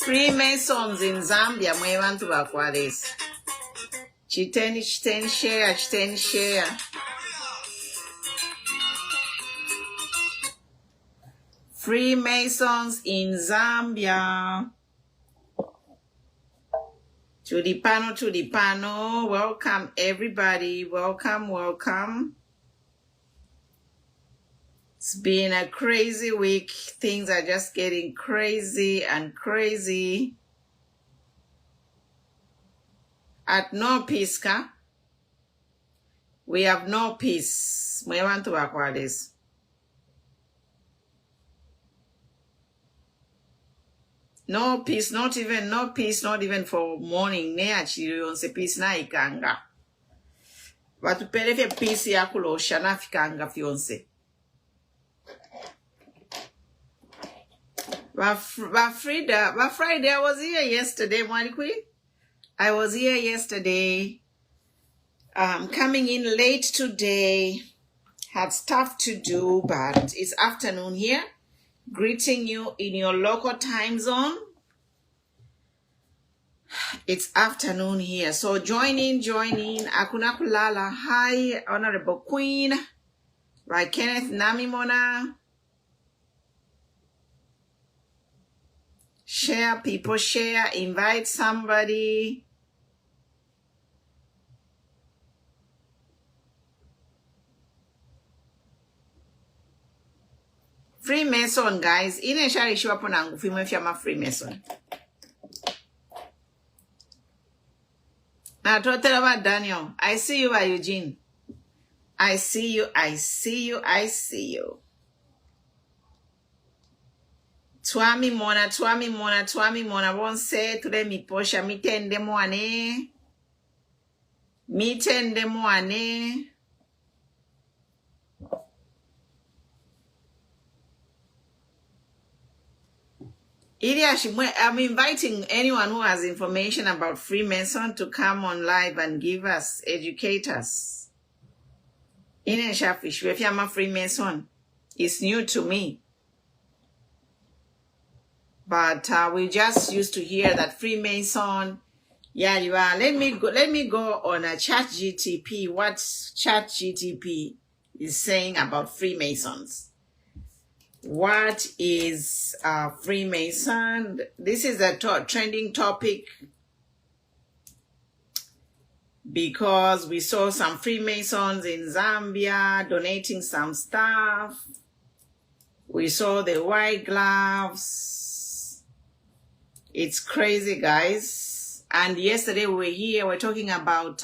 Freemasons in Zambia, mwe bantu bakwalesi. Chiteni share. Freemasons in Zambia. To the panel. Welcome everybody. Welcome. It's been a crazy week. Things are just getting crazy and crazy. At no peace, ka? We have no peace. We want to work with this. No peace, not even for morning. Ne achiri yonse peace na ikanga. Watu pelefe peace ya kulosha na fikanga fionse. Friday, I was here yesterday, Mwalikwi. I was here yesterday. Coming in late today. Had stuff to do, but it's afternoon here. Greeting you in your local time zone. It's afternoon here. So join in. Akuna kulala. Hi, Honorable Queen. Right, Kenneth Namimona. Share, people share, invite somebody. Freemason, guys. Ine shari shiwa ponangu fimwe fyama Freemason. Na totela ba Daniel. I see you by Eugene. I see you. Twami mona, bonse, ture mi posha, mitende moane. I'm inviting anyone who has information about Freemason to come on live and give us, educate us. Ine shafish, if I'm a Freemason, it's new to me. But we just used to hear that Freemason, yeah, you are. Let me go on a ChatGTP. What ChatGTP is saying about Freemasons. What is Freemason? This is a trending topic because we saw some Freemasons in Zambia donating some stuff. We saw the white gloves. It's crazy, guys. And yesterday we were here, we're talking about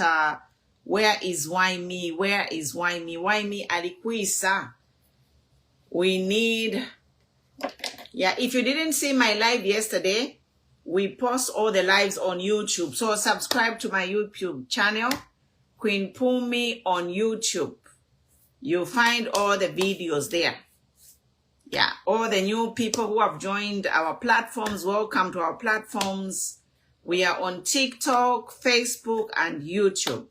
where is why me? Why me alikuisa? We need, if you didn't see my live yesterday, we post all the lives on YouTube. So subscribe to my YouTube channel, Queen Pumi on YouTube. You'll find all the videos there. Yeah, all the new people who have joined our platforms, welcome to our platforms. We are on TikTok, Facebook, and YouTube.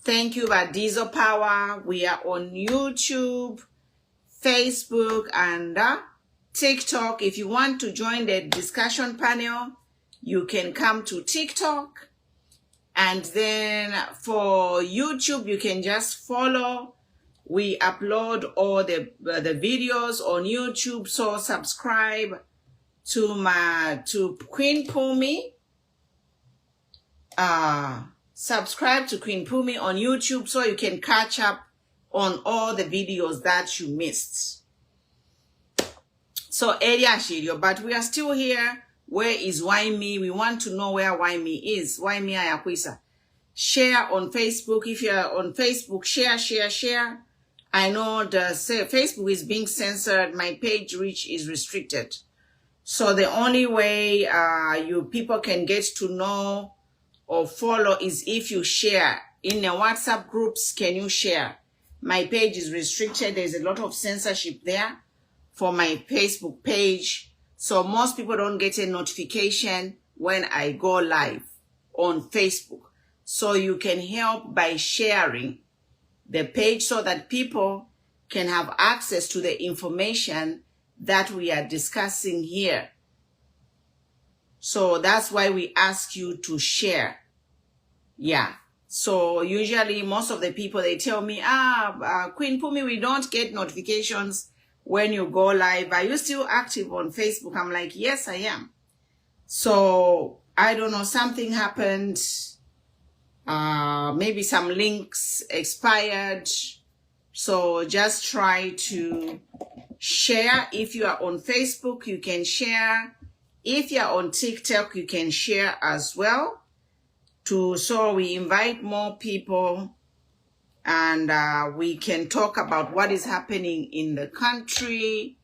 Thank you, Badizo Power. We are on YouTube, Facebook, and TikTok. If you want to join the discussion panel, you can come to TikTok. And then for YouTube, you can just follow. We upload all the videos on YouTube, so subscribe to Queen Pumi. Subscribe to Queen Pumi on YouTube so you can catch up on all the videos that you missed. So area Shirio, but we are still here. Where is Why Me? We want to know where Why Me is. Why Me Ayakwisa. Share on Facebook. If you're on Facebook, share. I know Facebook is being censored. My page reach is restricted. So the only way you people can get to know or follow is if you share. In the WhatsApp groups, can you share? My page is restricted. There's a lot of censorship there for my Facebook page. So most people don't get a notification when I go live on Facebook. So you can help by sharing the page so that people can have access to the information that we are discussing here. So that's why we ask you to share. Yeah. So usually most of the people, they tell me, Queen Pumi, we don't get notifications when you go live. Are you still active on Facebook? I'm like, yes, I am. So I don't know, something happened. Maybe some links expired. So just try to share. If you are on Facebook, you can share. If you're on TikTok, you can share as well. So we invite more people and we can talk about what is happening in the country.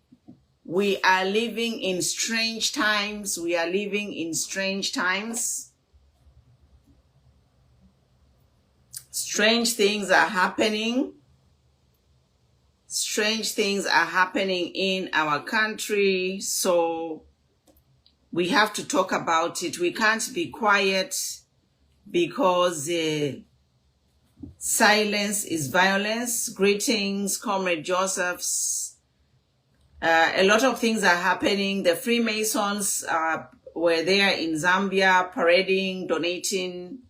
We are living in strange times. Strange things are happening. Strange things are happening in our country. So we have to talk about it. We can't be quiet because silence is violence. Greetings, Comrade Josephs. A lot of things are happening. The Freemasons were there in Zambia parading, donating.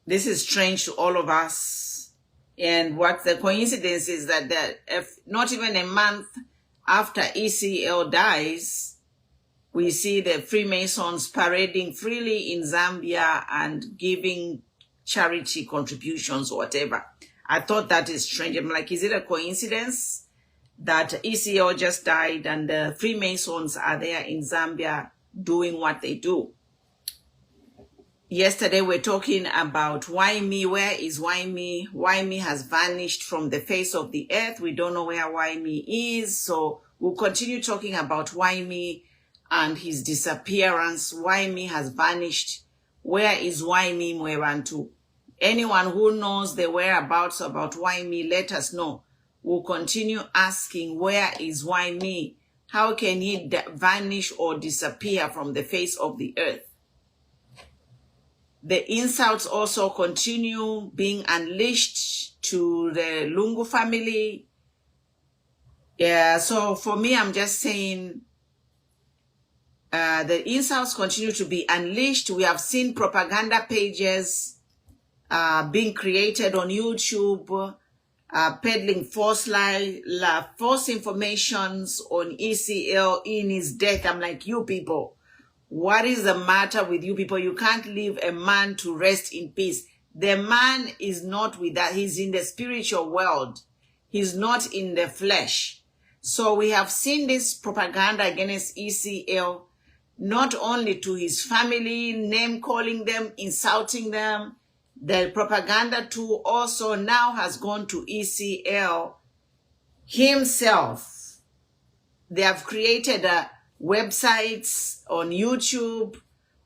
This is strange to all of us. And what the coincidence is that if not even a month after ECL dies, we see the Freemasons parading freely in Zambia and giving charity contributions or whatever. I thought that is strange. I'm like, is it a coincidence that ECL just died and the Freemasons are there in Zambia doing what they do? Yesterday we're talking about Why Me. Where is Why Me? Why Me has vanished from the face of the earth. We don't know where Why Me is. So we'll continue talking about Why Me and his disappearance. Why Me has vanished. Where is Why Me Mwebantu? Anyone who knows the whereabouts about Why Me, let us know. We'll continue asking, where is Why Me? How can he vanish or disappear from the face of the earth? The insults also continue being unleashed to the Lungu family. Yeah, so for me, I'm just saying the insults continue to be unleashed. We have seen propaganda pages being created on YouTube, peddling false informations on ECL in his death. I'm like, you people, what is the matter with you people? You can't leave a man to rest in peace. The man is not with that. He's in the spiritual world. He's not in the flesh. So we have seen this propaganda against ECL, not only to his family, name calling them, insulting them. The propaganda too also now has gone to ECL himself. They have created websites on YouTube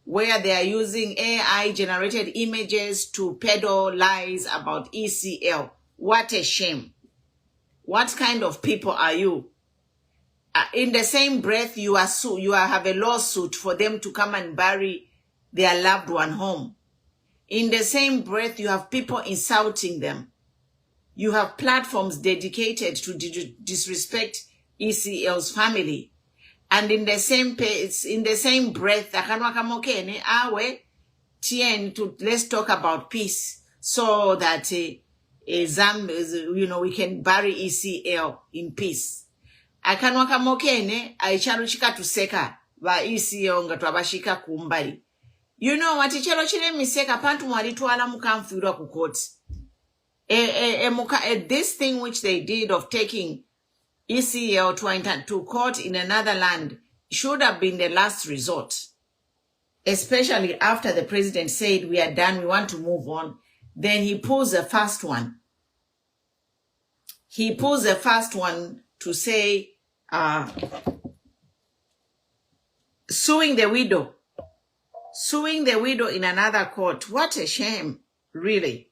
where they are using AI generated images to peddle lies about ECL. What a shame. What kind of people are you? In the same breath, you have a lawsuit for them to come and bury their loved one home. In the same breath, you have people insulting them. You have platforms dedicated to disrespect ECL's family. And in the same breath, let's talk about peace so that we can bury ECL in peace. Akanwaka mokene aicharuchika tuseka ba ECL nga twabashika kumbali. You know what ichelo chile miseka pantu mwalitwala mukamfirwa ku court. This thing which they did of taking ECL to enter to court in another land should have been the last resort, especially after the president said, we are done, we want to move on. Then he pulls the first one. He pulls the first one to say, suing the widow. Suing the widow in another court. What a shame, really.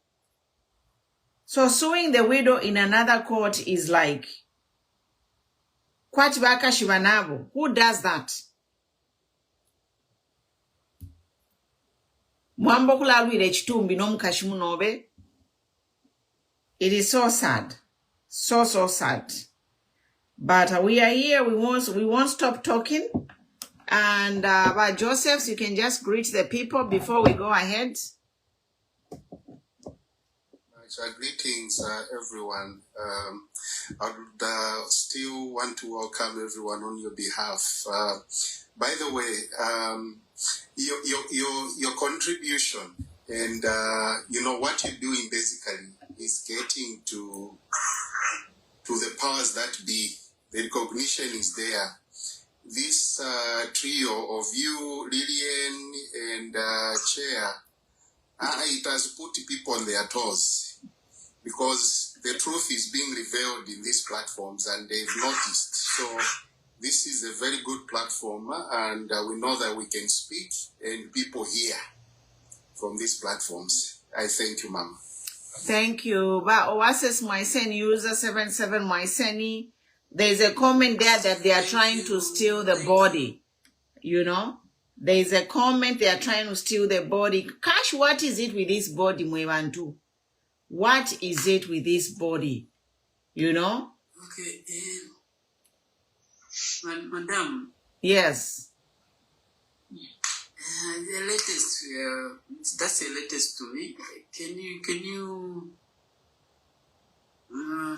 So suing the widow in another court is like, Kwatibaka Shivanabo. Who does that? It is so sad. So sad. But we are here. We won't stop talking. And about Josephs, you can just greet the people before we go ahead. Greetings, everyone. I would still want to welcome everyone on your behalf. By the way, your contribution and what you're doing basically is getting to the powers that be. The recognition is there. This trio of you, Lillian and Chair, it has put people on their toes because the truth is being revealed in these platforms and they've noticed. So this is a very good platform and we know that we can speak and people hear from these platforms. I thank you, Ma'am. Thank you. But Oasis Mycen user 77 Myceni, there's a comment there that they are trying to steal the body. You know? There's a comment they are trying to steal the body. Cash, what is it with this body, Mwebantu? What is it with this body? You know? Okay, Madam. Yes. The latest, that's the latest to me. Can you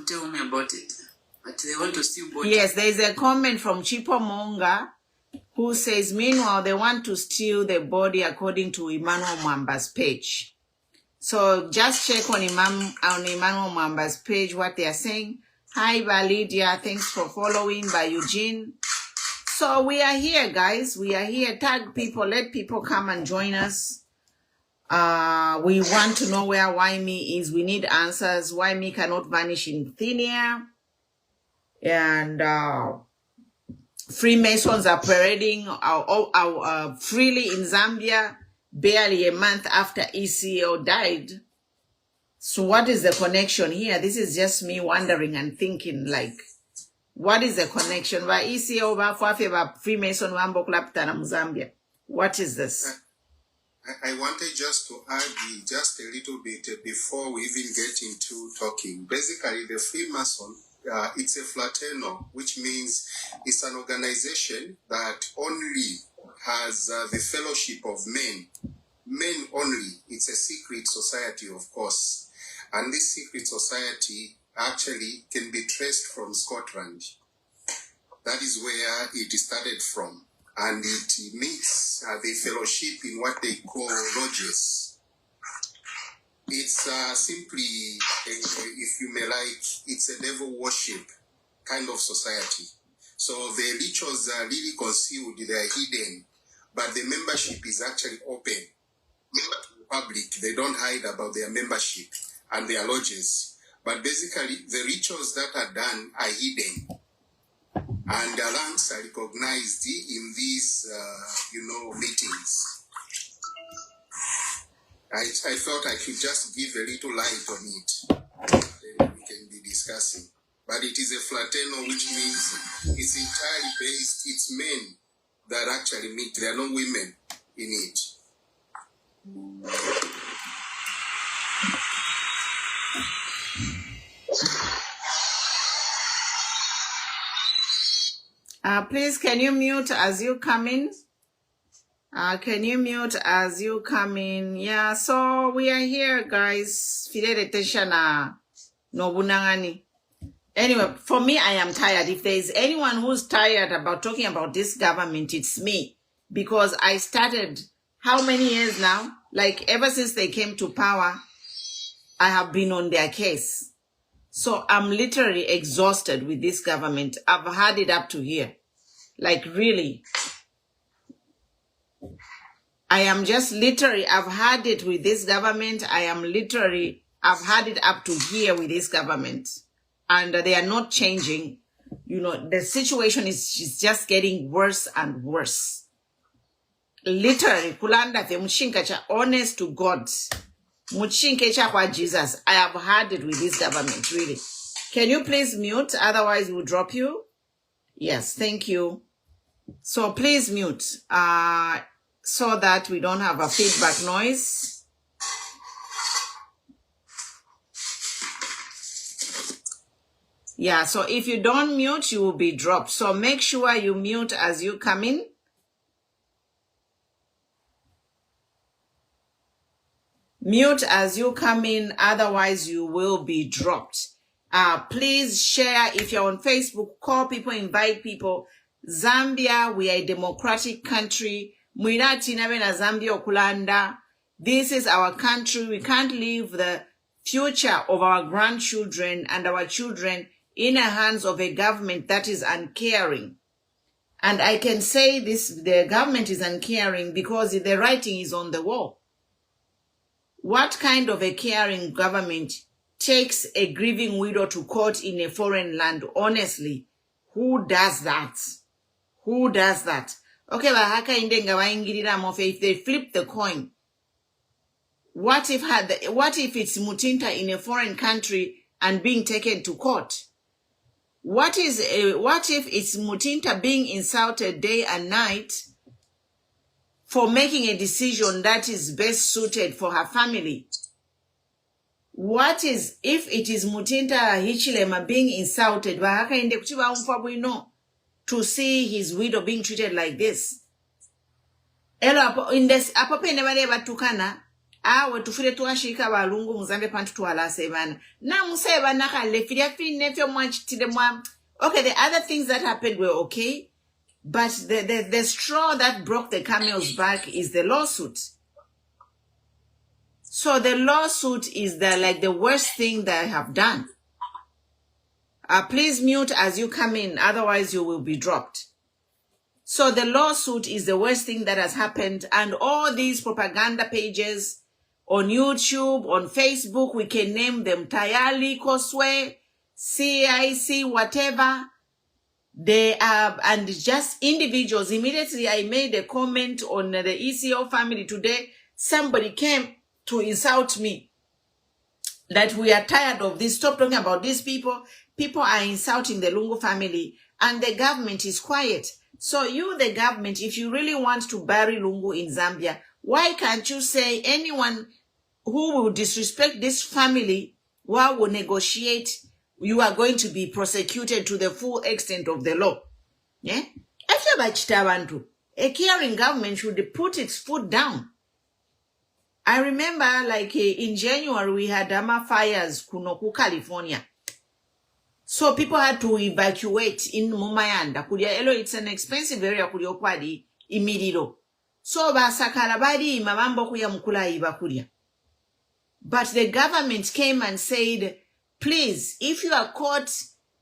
tell me about it? But they want to steal body. Yes, there is a comment from Chipo Monga who says, meanwhile, they want to steal the body according to Emmanuel Mwamba's page. So just check on Emmanuel Mwamba's page what they are saying. Hi, Validia. Thanks for following. By Eugene. So we are here, guys. We are here. Tag people. Let people come and join us. We want to know where Waimi is. We need answers. Waimi cannot vanish in thin air. And Freemasons are parading freely in Zambia barely a month after ECO died. So what is the connection here? This is just me wondering and thinking like, what is the connection? By ECO, by Freemason, Zambia. What is this? I wanted just to add just a little bit before we even get into talking. Basically, the Freemason, it's a fraternal, which means it's an organization that only has the fellowship of men. Men only. It's a secret society, of course. And this secret society actually can be traced from Scotland. That is where it started from. And it meets the fellowship in what they call lodges. It's simply, if you may like, it's a devil worship kind of society. So the rituals are really concealed, they are hidden, but the membership is actually open to the public. They don't hide about their membership and their lodges. But basically, the rituals that are done are hidden. And the ranks are recognized in these, meetings. I felt I should just give a little light on it. Then we can be discussing. But it is a fraternal, which means it's entirely based, it's men that actually meet. There are no women in it. Please, can you mute as you come in? Can you mute as you come in? Yeah, so we are here, guys. Anyway, for me, I am tired. If there is anyone who's tired about talking about this government, it's me. Because I started, how many years now? Like, ever since they came to power, I have been on their case. So I'm literally exhausted with this government. I've had it up to here. Like really. I am just literally, I've had it with this government. I've had it up to here with this government. And they are not changing. You know, the situation is just getting worse and worse. Literally, kulanda fe mushinka cha honest to God. Mushinke cha kwa Jesus. I have had it with this government, really. Can you please mute? Otherwise, we'll drop you. Yes, thank you. So please mute. So that we don't have a feedback noise. Yeah, so if you don't mute, you will be dropped. So make sure you mute as you come in. Mute as you come in, otherwise you will be dropped. Please share. If you're on Facebook, call people, invite people. Zambia, we are a democratic country. Zambia okulanda. This is our country. We can't leave the future of our grandchildren and our children in the hands of a government that is uncaring. And I can say this, the government is uncaring because the writing is on the wall. What kind of a caring government takes a grieving widow to court in a foreign land? Honestly, who does that? Who does that? Okay, if they flip the coin, what if it's Mutinta in a foreign country and being taken to court? What if it's Mutinta being insulted day and night for making a decision that is best suited for her family? What is if it is Mutinta Hichilema being insulted to see his widow being treated like this? Elo in this apope never tukana awe tufire tuashika ba Lungu muzambe pantu tuwala sevana na museva nakale filia fi nefyo mwanchitide mwa. Okay, the other things that happened were okay, but the straw that broke the camel's back is the lawsuit. So the lawsuit is the worst thing that I have done. Please mute as you come in, otherwise you will be dropped. So the lawsuit is the worst thing that has happened, and all these propaganda pages on YouTube, on Facebook, we can name them Tayali, Koswe, CIC, whatever. They are, and just individuals. Immediately I made a comment on the ECO family today. Somebody came to insult me that we are tired of this. Stop talking about these people. People are insulting the Lungu family and the government is quiet. So you, the government, if you really want to bury Lungu in Zambia, why can't you say anyone who will disrespect this family, who will negotiate, you are going to be prosecuted to the full extent of the law? Yeah? A caring government should put its foot down. I remember in January, we had fires Kunoku, California. So people had to evacuate in Mumayanda. It's an expensive area immediately. So basakarabadi mamambo kuya mukula ibakulia. But the government came and said, please, if you are caught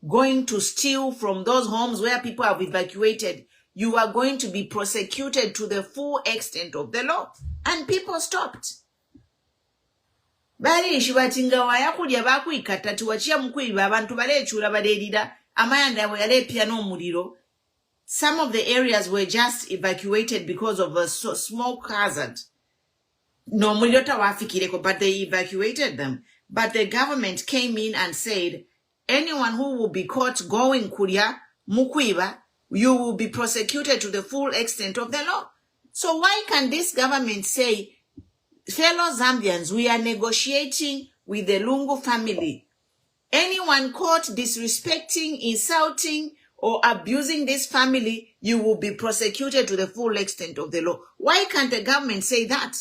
going to steal from those homes where people have evacuated, you are going to be prosecuted to the full extent of the law. And people stopped. Bali shibatinga wayakulya bakuikata tuwachia mukwiba abantu balechula baderida amayanda yale piano muliro. Some of the areas were just evacuated because of a smoke hazard. No muliyota wafikireko, but they evacuated them. But the government came in and said, anyone who will be caught going kulya mukwiba, you will be prosecuted to the full extent of the law. So why can this government say, fellow Zambians, we are negotiating with the Lungu family. Anyone caught disrespecting, insulting, or abusing this family, you will be prosecuted to the full extent of the law. Why can't the government say that?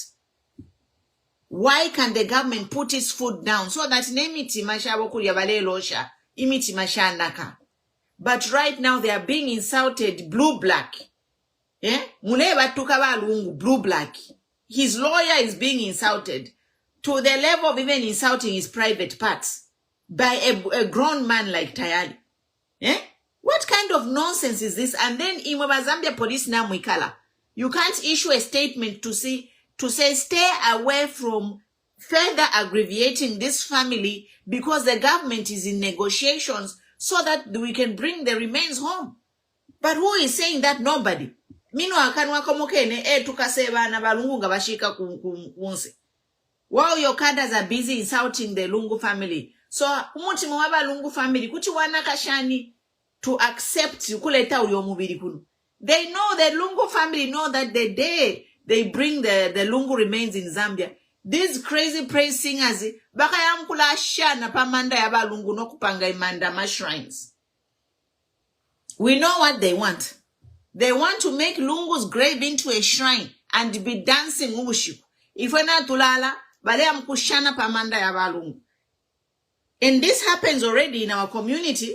Why can't the government put its foot down so that nemiti mashabokulia bale losha, imiti mashanaka? But right now they are being insulted blue-black. Yeah? Muleba tukaba Lungu, blue-black. His lawyer is being insulted to the level of even insulting his private parts. by a grown man like Tayali. Eh? What kind of nonsense is this? And then in Zambia police now mwikala. You can't issue a statement to say stay away from further aggravating this family because the government is in negotiations so that we can bring the remains home. But who is saying that? Nobody. Mino akanwa komokene tukaseba na balungu nga bashika kunse. While your cadres are busy insulting the Lungu family. So umuti mwaba Lungu family kuti wana kashani to accept kuleta uliomubiri kunu. They know the Lungu family know that the day they bring the Lungu remains in Zambia, these crazy praise singers bakayamkula shana pamanda ya balungu no kupanga imanda ma shrines. We know what they want. They want to make Lungu's grave into a shrine and be dancing ubushiku. If we're not tulala, bale amkushana pamanda ya balungu. And this happens already in our community.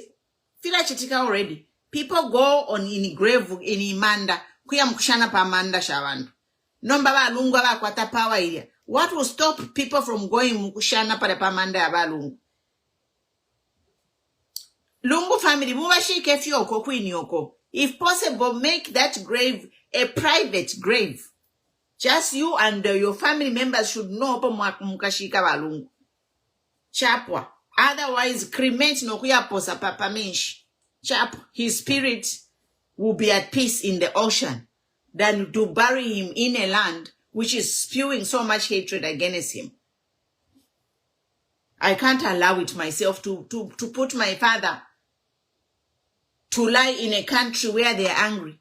Fila chitika already. People go on in grave in imanda kuya mkushana pamanda shabandu. Nomba balungu abakwata power area. What will stop people from going mkushana pale pamanda ya balungu? Lungu family mubashike fyoko kwinyoko. If possible, make that grave a private grave. Just you and your family members should know mukashika balungu. Chapwa. Otherwise, cremate no kuyaposa papa minshi. Chap, his spirit will be at peace in the ocean than to bury him in a land which is spewing so much hatred against him. I can't allow it myself to put my father to lie in a country where they are angry.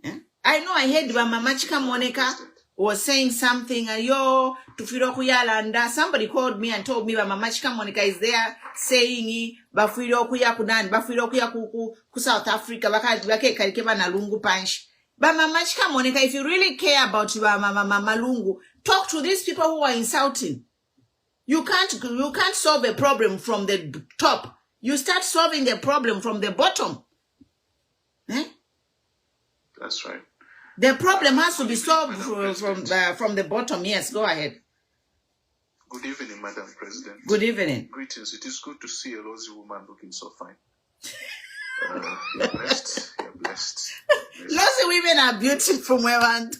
Yeah? I know I heard Mama Chika Monica was saying something, yo, tufiro kuyalanda. Somebody called me and told me Mama Chika Monica is there saying, bafiro kuya kunan, bafiro kuya ku South Africa, bake karikeba na Lungu punch. But Mama Chika Monica, if you really care about your Mama Lungu, talk to these people who are insulting. You can't solve a problem from the top. You start solving the problem from the bottom. Eh? That's right. The problem has to be solved from the bottom. Yes, go ahead. Good evening, Madam President. Good evening. Greetings. It is good to see a rosy woman looking so fine. You're blessed. You're blessed. Lots of women are beautiful, Mwewand.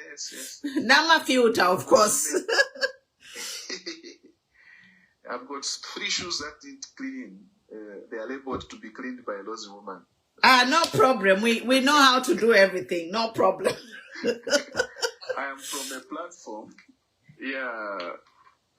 Yes. Nama filter, of course. I've got 3 shoes that need cleaning. They are labeled to be cleaned by a lousy woman. No problem. We know how to do everything. No problem. I am from a platform,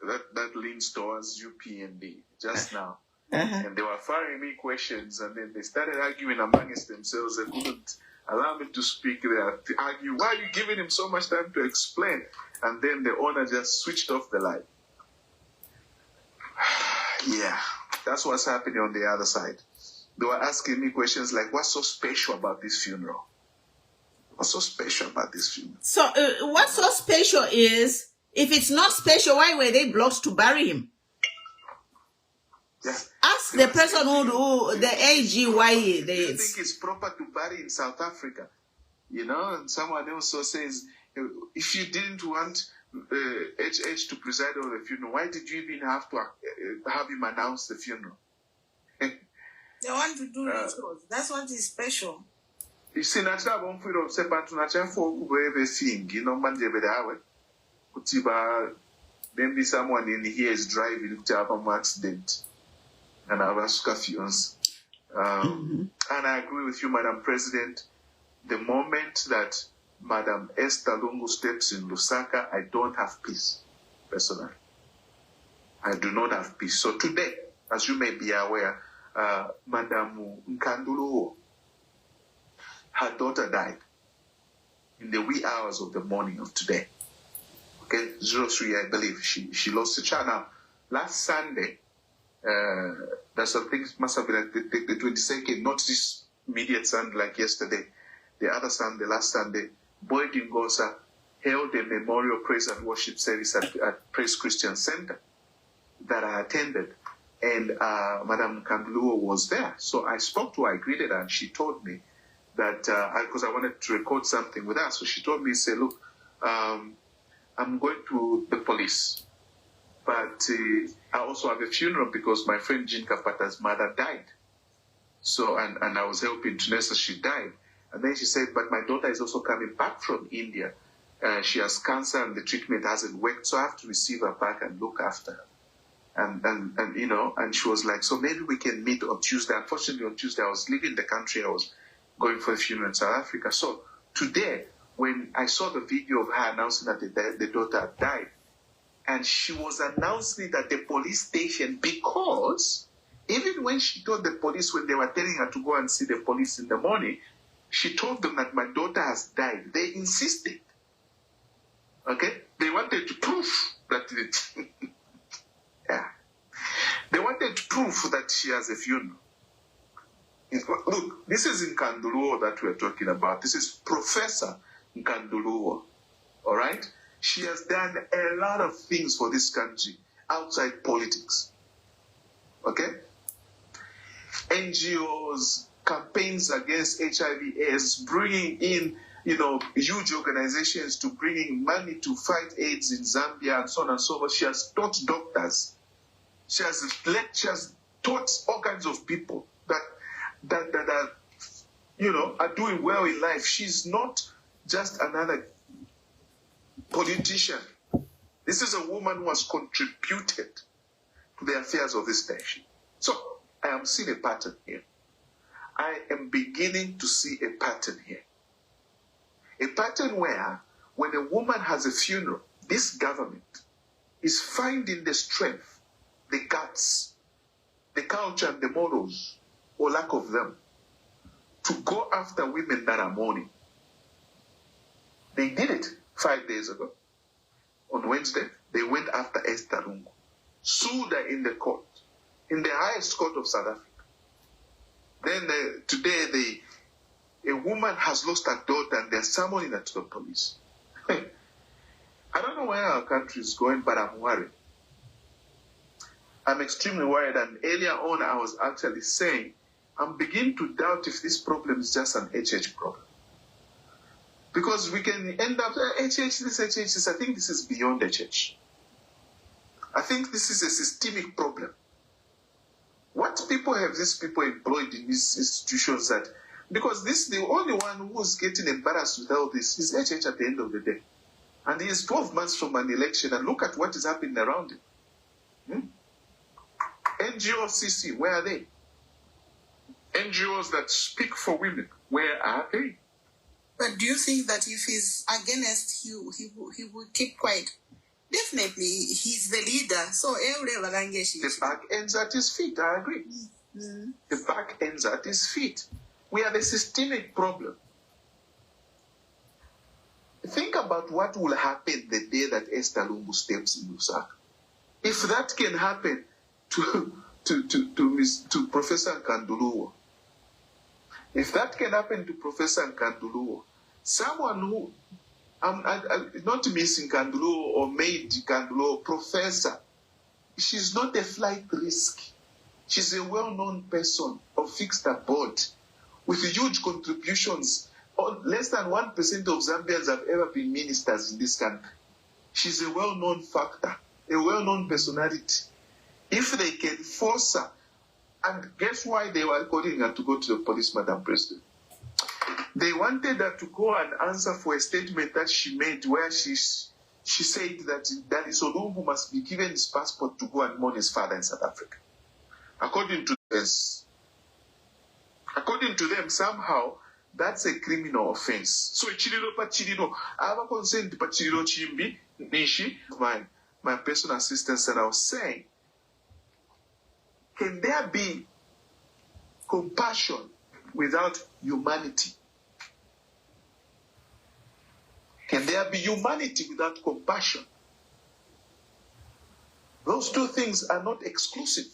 that leans towards UPND just now. And they were firing me questions, and then they started arguing amongst themselves. They couldn't allow me to speak. They had to argue, why are you giving him so much time to explain? And then the owner just switched off the light. Yeah, that's what's happening on the other side. They were asking me questions like, what's so special about this funeral? What's so special about this funeral? So, what's so special is, if it's not special, why were they blocked to bury him? Yeah. Ask the person who the AG, why they... I think it's proper to bury in South Africa. You know, and someone also says, if you didn't want HH to preside over the funeral, why did you even have to have him announce the funeral? They want to do rituals. That's what is special. You see, natural one for separate natural for whoever seeing, you know, man, maybe someone in here is driving to have an accident and I was confused. And I agree with you, Madam President. The moment that Madam Esther Lungu steps in Lusaka, I don't have peace, personally. I do not have peace. So today, as you may be aware, Madam Nkanduluo, her daughter died in the wee hours of the morning of today. Okay, 03, I believe. She lost a child. Now, last Sunday, that's I think it must have been like the 22nd, not this immediate Sunday like yesterday. The other Sunday, last Sunday, Boyd Ngosa held a memorial praise and worship service at Praise Christian Center that I attended. And Madam Kandluo was there. So I spoke to her, I greeted her, and she told me that, because I wanted to record something with her, so she told me, say, look, I'm going to the police. But I also have a funeral because my friend Jean Kapata's mother died. So, and I was helping Tunesa, she died. And then she said, but my daughter is also coming back from India. She has cancer and the treatment hasn't worked, so I have to receive her back and look after her. And you know, and she was like, so maybe we can meet on Tuesday. Unfortunately, on Tuesday, I was leaving the country. I was going for a funeral in South Africa. So today, when I saw the video of her announcing that the daughter had died, and she was announcing it at the police station because even when she told the police, when they were telling her to go and see the police in the morning, she told them that my daughter has died. They insisted. Okay? They wanted to prove that yeah. They wanted to prove that she has a funeral. Look, this is in Nkanduluo that we're talking about. This is Professor Nkanduluo. All right? She has done a lot of things for this country outside politics. Okay? NGOs, campaigns against HIV/AIDS, bringing in, you know, huge organizations to bringing money to fight AIDS in Zambia and so on and so forth. She has taught doctors. She has taught all kinds of people that you know, are doing well in life. She's not just another politician. This is a woman who has contributed to the affairs of this nation. So I am seeing a pattern here. I am beginning to see a pattern here. A pattern where when a woman has a funeral, this government is finding the strength, the guts, the culture and the morals, or lack of them, to go after women that are mourning. They did it 5 days ago. On Wednesday, they went after Esther Lungu, sued her in the court, in the highest court of South Africa. Then today, a woman has lost her daughter and they're summoning her to the police. I don't know where our country is going, but I'm worried. I'm extremely worried. And earlier on, I was actually saying, I'm beginning to doubt if this problem is just an HH problem. Because we can end up, HH this. I think this is beyond HH. I think this is a systemic problem. What people have these people employed in these institutions that, because the only one who's getting embarrassed with all this is HH at the end of the day. And he is 12 months from an election, and look at what is happening around him. NGOs, CC, where are they? NGOs that speak for women, where are they? But do you think that if he's against, he will keep quiet? Definitely, he's the leader. So the back ends at his feet. I agree. Mm-hmm. The back ends at his feet. We have a systemic problem. Think about what will happen the day that Esther Lungu steps in Lusaka. If that can happen to Professor Nkanduluo, if that can happen to Professor Nkanduluo, someone who, not Miss Nkanduluo or Maid Nkanduluo, Professor, she's not a flight risk. She's a well-known person of fixed abode with huge contributions. Less than 1% of Zambians have ever been ministers in this country. She's a well-known factor, a well-known personality. If they can force her, and guess why they were calling her to go to the police, Madam President? They wanted her to go and answer for a statement that she made where she said that Daddy Solungu must be given his passport to go and mourn his father in South Africa. According to them, somehow, that's a criminal offense. So, I have a consent to Pachirilo Chimbi, Nishi, my personal assistant, and I was saying, can there be compassion without humanity? Can there be humanity without compassion? Those two things are not exclusive.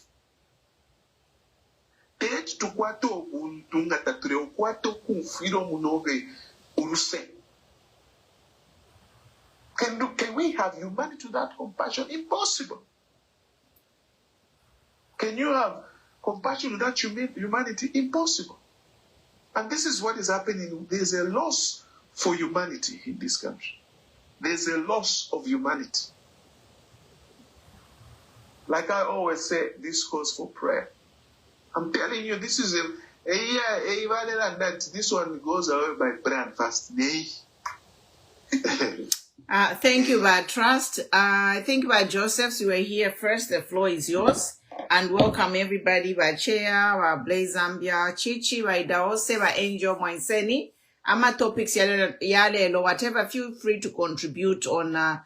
Can we have humanity without compassion? Impossible. Can you have compassion without humanity? Impossible. And this is what is happening. There's a loss for humanity in this country. There's a loss of humanity. Like I always say, this calls for prayer. I'm telling you, this is a year, rather than that, this one goes away by prayer and fasting. Thank you, by Trust. I think by Josephs, you were here first. The floor is yours. And welcome everybody by Chair, by Blaze Zambia, Chichi, by Daose, by Angel Moiseni. Ama topics yale, whatever, feel free to contribute on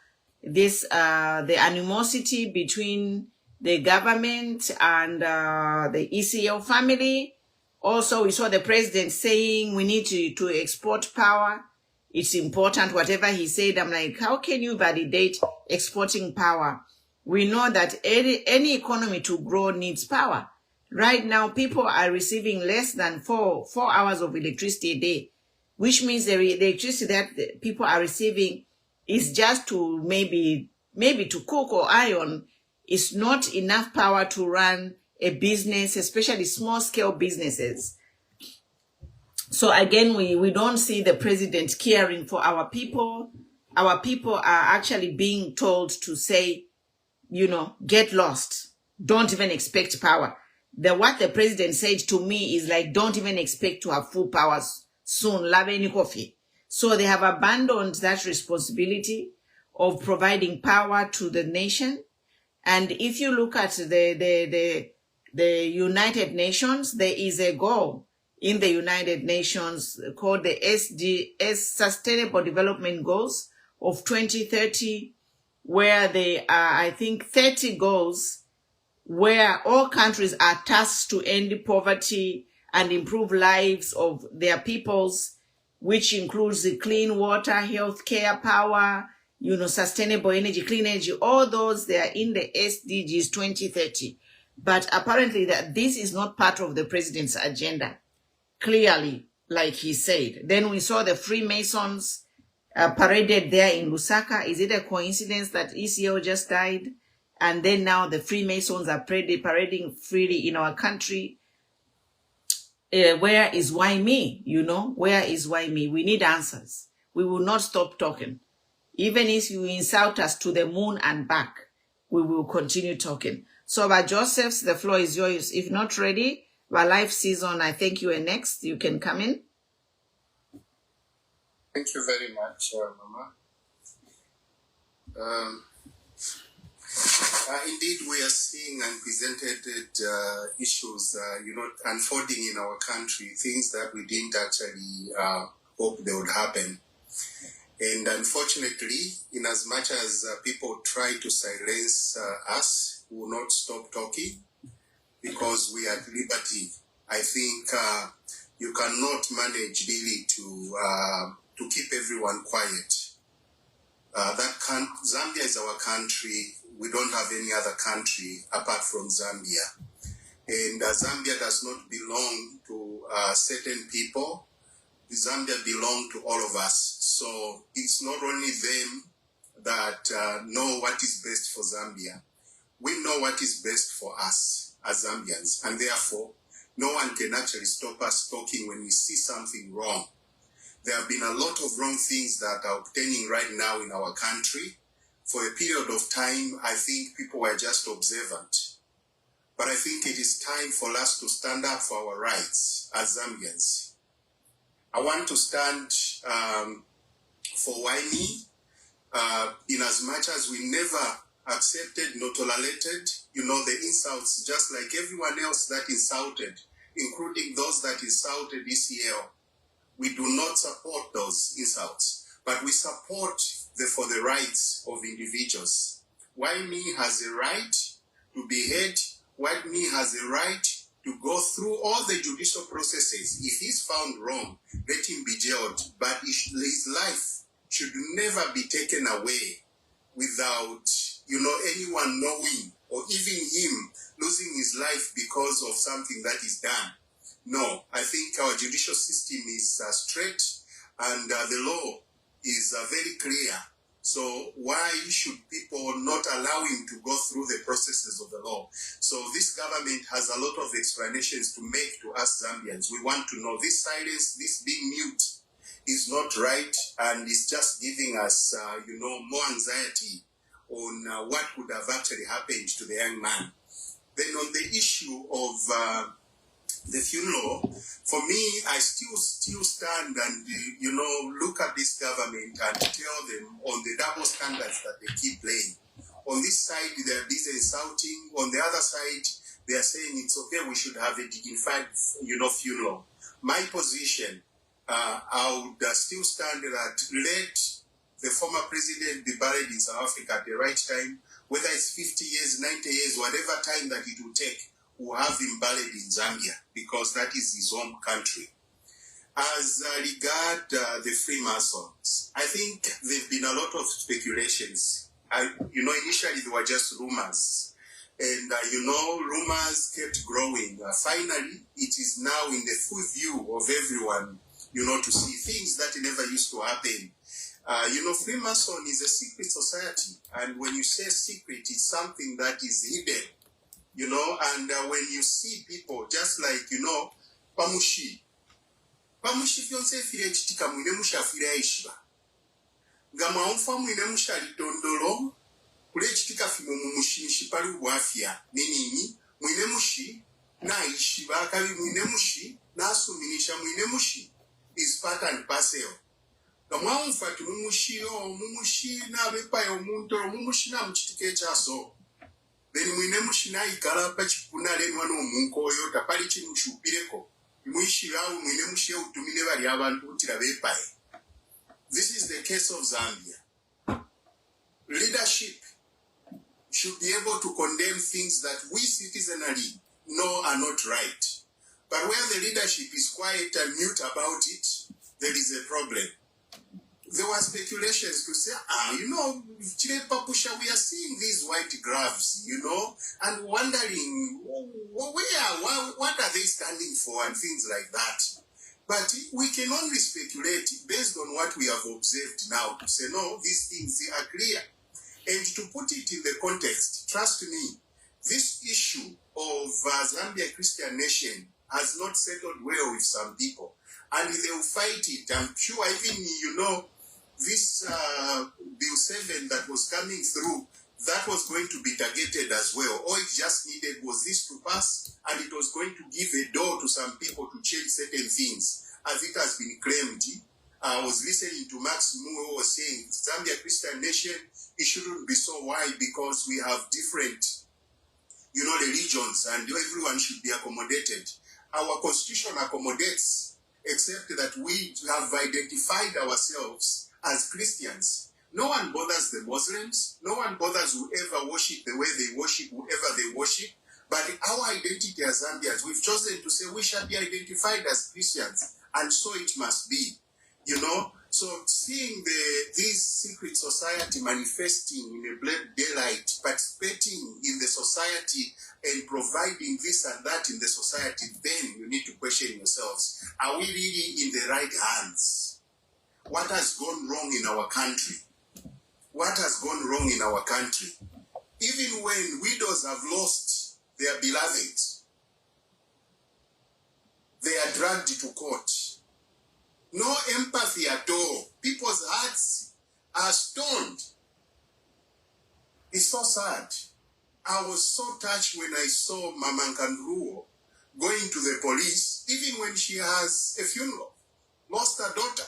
this, the animosity between the government and the ECL family. Also, we saw the president saying we need to export power. It's important, whatever he said. I'm like, how can you validate exporting power? We know that any economy to grow needs power. Right now, people are receiving less than 4 hours of electricity a day, which means the electricity that people are receiving is just to maybe to cook or iron. It's not enough power to run a business, especially small-scale businesses. So again, we don't see the president caring for our people. Our people are actually being told to say, get lost. Don't even expect power. What the president said to me is like, don't even expect to have full powers soon. Laveni coffee. So they have abandoned that responsibility of providing power to the nation. And if you look at the United Nations, there is a goal in the United Nations called the Sustainable Development Goals of 2030, where they are, I think, 30 goals where all countries are tasked to end poverty and improve lives of their peoples, which includes the clean water, health care, power, sustainable energy, clean energy, all those, they are in the SDGs 2030. But apparently that this is not part of the president's agenda. Clearly, like he said. Then we saw the Freemasons paraded there in Lusaka. Is it a coincidence that ECO just died? And then now the Freemasons are parading freely in our country. Where is why me? Where is why me? We need answers. We will not stop talking. Even if you insult us to the moon and back, we will continue talking. So by Josephs, the floor is yours. If not ready, by live season, I think you are next. You can come in. Thank you very much, Mama. Indeed, we are seeing unprecedented issues, unfolding in our country, things that we didn't actually hope they would happen. And unfortunately, in as much as people try to silence us, we will not stop talking because we are at liberty. I think you cannot manage really to keep everyone quiet. Zambia is our country. We don't have any other country apart from Zambia. And Zambia does not belong to certain people. Zambia belongs to all of us. So it's not only them that know what is best for Zambia. We know what is best for us as Zambians. And therefore, no one can actually stop us talking when we see something wrong. There have been a lot of wrong things that are obtaining right now in our country. For a period of time, I think people were just observant. But I think it is time for us to stand up for our rights as Zambians. I want to stand for why me, in as much as we never accepted, nor tolerated, the insults, just like everyone else that insulted, including those that insulted ECL. We do not support those insults, but we support for the rights of individuals. Why me has a right to be heard? Why me has a right to go through all the judicial processes? If he's found wrong, let him be jailed. But his life should never be taken away without, anyone knowing, or even him losing his life because of something that is done. No, I think our judicial system is straight and the law is very clear. So why should people not allow him to go through the processes of the law? So this government has a lot of explanations to make to us Zambians. We want to know this silence, this being mute is not right, and it's just giving us, more anxiety on what could have actually happened to the young man. Then on the issue of the funeral, for me, I still stand and, look at this government and tell them on the double standards that they keep playing. On this side, they're busy insulting. On the other side, they are saying it's okay, we should have a dignified, funeral. My position, I would still stand that let the former president be buried in South Africa at the right time, whether it's 50 years, 90 years, whatever time that it will take, we'll have him buried in Zambia because that is his home country. As regard the Freemasons, I think there have been a lot of speculations. Initially there were just rumors. And, rumors kept growing. Finally, it is now in the full view of everyone, to see things that never used to happen. Freemason is a secret society. And when you say secret, it's something that is hidden, and when you see people, just like, Pamushi fyonse fire chitika mwine musha fire aishiba. Gama umfa mwine musha litondolo, kule chitika fimo mumushi nishipali uwafia. Nini, mwine mushi, na aishiba, kavi mwine mushi, na asuminisha mwine mushi. Is part and parcel. Gama umfa tu mumushi na bepa ya umuntoro, mumushi na mchitike chaso. Then mwine mushi na ikala pa chipuna lenu wano munko yota, pali chini mshupireko. This is the case of Zambia. Leadership should be able to condemn things that we citizenry know are not right. But where the leadership is quiet and mute about it, there is a problem. There were speculations to say, Chile Papusha, we are seeing these white gloves, and wondering what are they standing for and things like that. But we can only speculate based on what we have observed now to say, no, these things are clear. And to put it in the context, trust me, this issue of Zambia Christian nation has not settled well with some people. And they will fight it. I'm sure even, this Bill 7 that was coming through, that was going to be targeted as well. All it just needed was this to pass, and it was going to give a door to some people to change certain things, as it has been claimed. I was listening to Max Moore was saying, Zambia Christian nation, it shouldn't be so wide because we have different, religions, and everyone should be accommodated. Our constitution accommodates, except that we have identified ourselves as Christians. No one bothers the Muslims. No one bothers whoever worship the way they worship, whoever they worship. But our identity as Zambians, we've chosen to say we shall be identified as Christians. And so it must be. So seeing this secret society manifesting in a black daylight, participating in the society and providing this and that in the society, then you need to question yourselves. Are we really in the right hands? What has gone wrong in our country? What has gone wrong in our country? Even when widows have lost their beloved, they are dragged to court. No empathy at all. People's hearts are stoned. It's so sad. I was so touched when I saw Mama Nkandruo going to the police, even when she has a funeral, lost her daughter.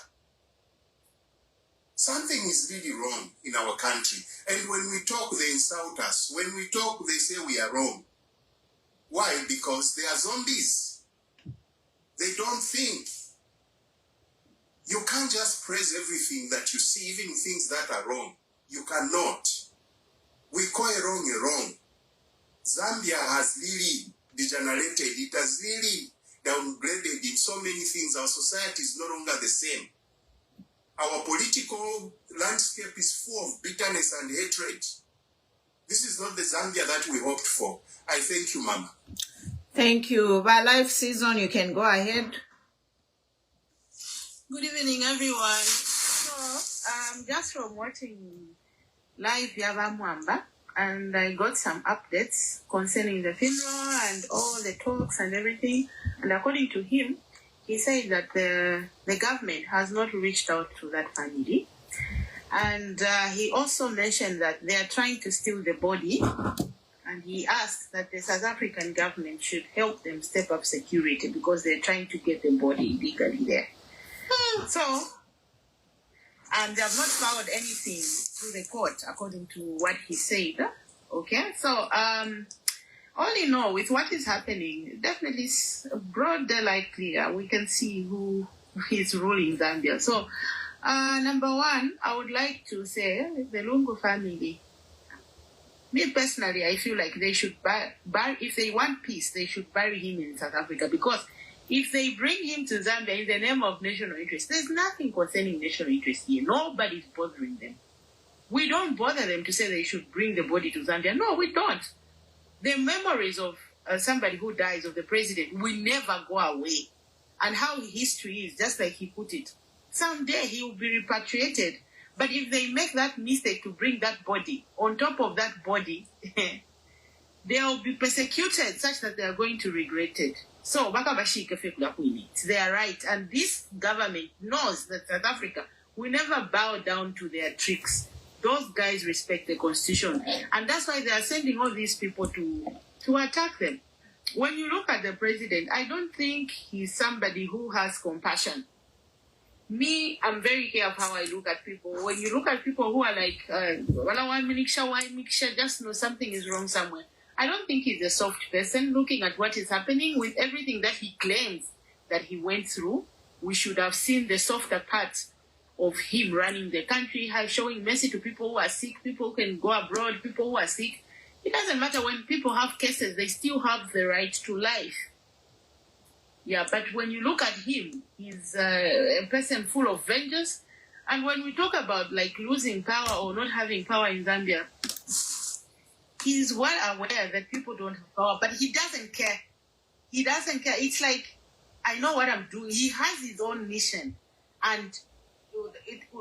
Something is really wrong in our country. And when we talk, they insult us. When we talk, they say we are wrong. Why? Because they are zombies. They don't think. You can't just praise everything that you see, even things that are wrong. You cannot. We call a wrong. Zambia has really degenerated. It has really downgraded in so many things. Our society is no longer the same. Our political landscape is full of bitterness and hatred. This is not the Zambia that we hoped for. I thank you, Mama. Thank you. By live season, you can go ahead. Good evening, everyone. So, just from watching live Yava Mwamba, and I got some updates concerning the funeral and all the talks and everything. And according to him, he said that the government has not reached out to that family. And he also mentioned that they are trying to steal the body. And he asked that the South African government should help them step up security because they're trying to get the body illegally there. So, and they have not found anything through the court, according to what he said. Okay, so all in all, with what is happening, definitely it's broad daylight clear. We can see who is ruling Zambia. So, number one, I would like to say the Lungu family. Me personally, I feel like they should bury, if they want peace, they should bury him in South Africa, because if they bring him to Zambia in the name of national interest, there's nothing concerning national interest here. Nobody's bothering them. We don't bother them to say they should bring the body to Zambia. No, we don't. The memories of somebody who dies, of the president, will never go away. And how history is, just like he put it, someday he will be repatriated. But if they make that mistake to bring that body, on top of that body, they will be persecuted such that they are going to regret it. So, they are right. And this government knows that South Africa will never bow down to their tricks. Those guys respect the constitution. And that's why they are sending all these people to attack them. When you look at the president, I don't think he's somebody who has compassion. Me, I'm very careful how I look at people. When you look at people who are like, just know something is wrong somewhere. I don't think he's a soft person. Looking at what is happening with everything that he claims that he went through, we should have seen the softer part of him running the country, showing mercy to people who are sick, people who can go abroad, people who are sick. It doesn't matter when people have cases, they still have the right to life. Yeah, but when you look at him, he's a person full of vengeance. And when we talk about like losing power or not having power in Zambia, he's well aware that people don't have power, but he doesn't care. He doesn't care. It's like, I know what I'm doing. He has his own mission. And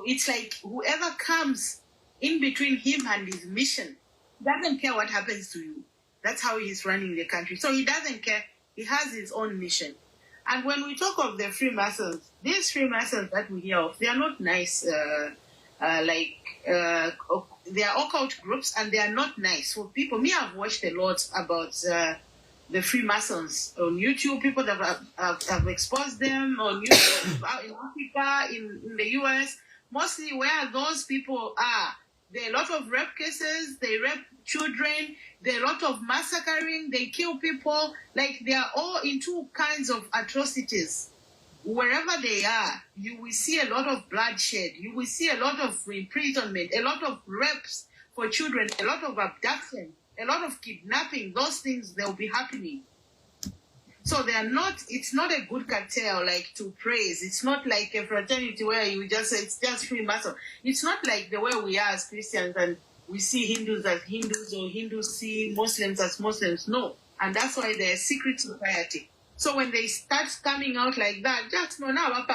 it's like whoever comes in between him and his mission doesn't care what happens to you. That's how he's running the country. So he doesn't care. He has his own mission. And when we talk of the Freemasons, these Freemasons that we hear of, they are not nice. They are occult groups, and they are not nice for people. Me, I've watched a lot about the Freemasons on YouTube. People that have exposed them on YouTube in Africa, in the US, mostly where those people are. There are a lot of rape cases. They rape children. There are a lot of massacring. They kill people. Like, they are all into kinds of atrocities. Wherever they are, you will see a lot of bloodshed. You will see a lot of imprisonment, a lot of rapes for children, a lot of abduction, a lot of kidnapping. Those things, they'll be happening. So they are not, it's not a good cartel like to praise. It's not like a fraternity where you just say it's just Freemason. It's not like the way we are as Christians and we see Hindus as Hindus or Hindus see Muslims as Muslims. No. And that's why they're a secret society. So when they start coming out like that, just know now that's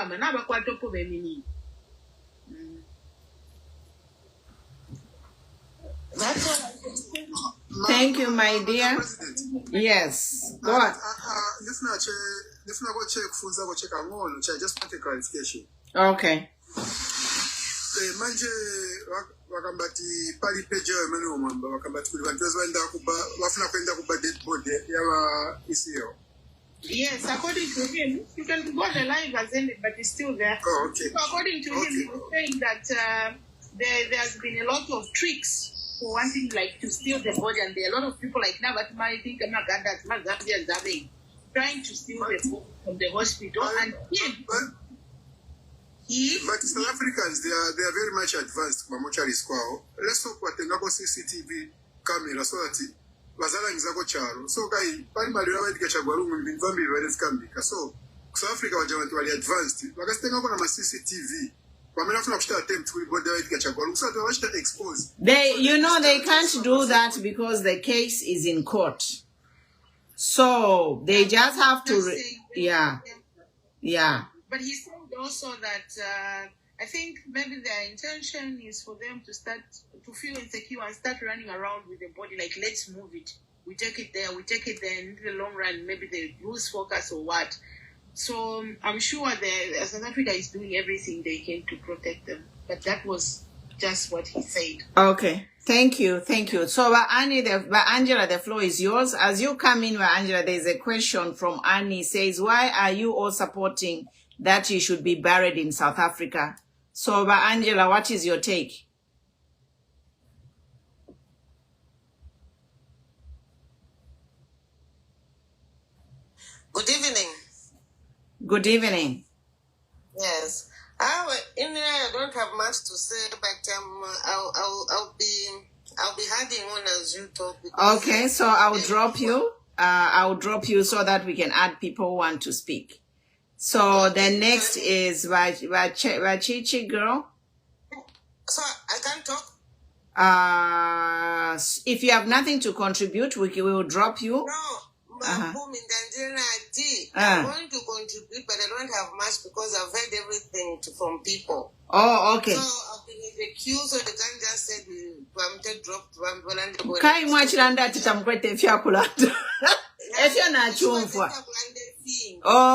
all I can say. Thank you, my dear. Yes. Go on. Just want a clarification. Okay. Manje wakambati pali peja mani omamba wakambati kuli bantu wenda kuba wafuna kwenda kuba dead body yawa isio. Yes, according to him, you can go the live as ended, but it's still there. Oh, okay. So according to him, he was saying that there's been a lot of tricks for wanting like to steal the body, and there are a lot of people like now, but I think trying to steal the body from the hospital, and him. But South Africans, they are very much advanced. Let's talk about the CCTV camera so that so so South Africa was advanced. CCTV. They can't do that because the case is in court. So they just have to, yeah. But he said also that I think maybe their intention is for them to start to feel insecure and start running around with the body like, let's move it. We take it there, and in the long run, maybe they lose focus or what. So I'm sure South Africa is doing everything they can to protect them. But that was just what he said. Okay. Thank you. So, Angela, the floor is yours. As you come in, Angela, there's a question from Annie. Says, why are you all supporting that he should be buried in South Africa? So, Angela, what is your take? Good evening. Good evening. Yes. I don't have much to say, but I'll be adding on as you talk. Okay, so I'll drop you. I'll drop you so that we can add people who want to speak. So the next is Wachichi girl. So I can talk. If you have nothing to contribute, we will drop you. No. I'm going to contribute, but I don't have much because I've heard everything from people. Oh, okay. So I've been in the queue, so the guy just said, I'm dropped. Kai mwachilanda titamkwete if you're not chumfwa.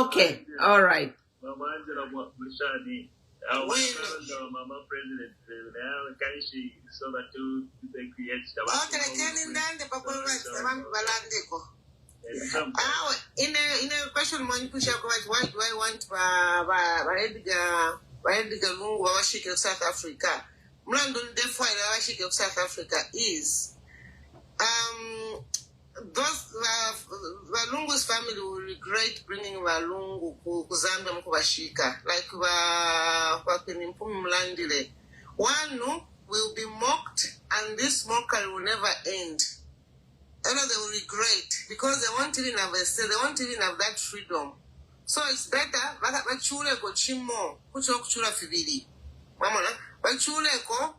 Okay, all right. Mama President, now can she so that to create in a question, why do I want Edgar Lungu Washik of South Africa? Mlandon therefore Washik of South Africa is those Lungu's family will regret bringing Lungu to Zambia Mkubashika, like Mlandile. One will be mocked, and this mockery will never end. I know they will regret because they won't even have a say, they won't even have that freedom. So it's better bachule ko chimo kucho kuchula fibili. Mamona bachule ko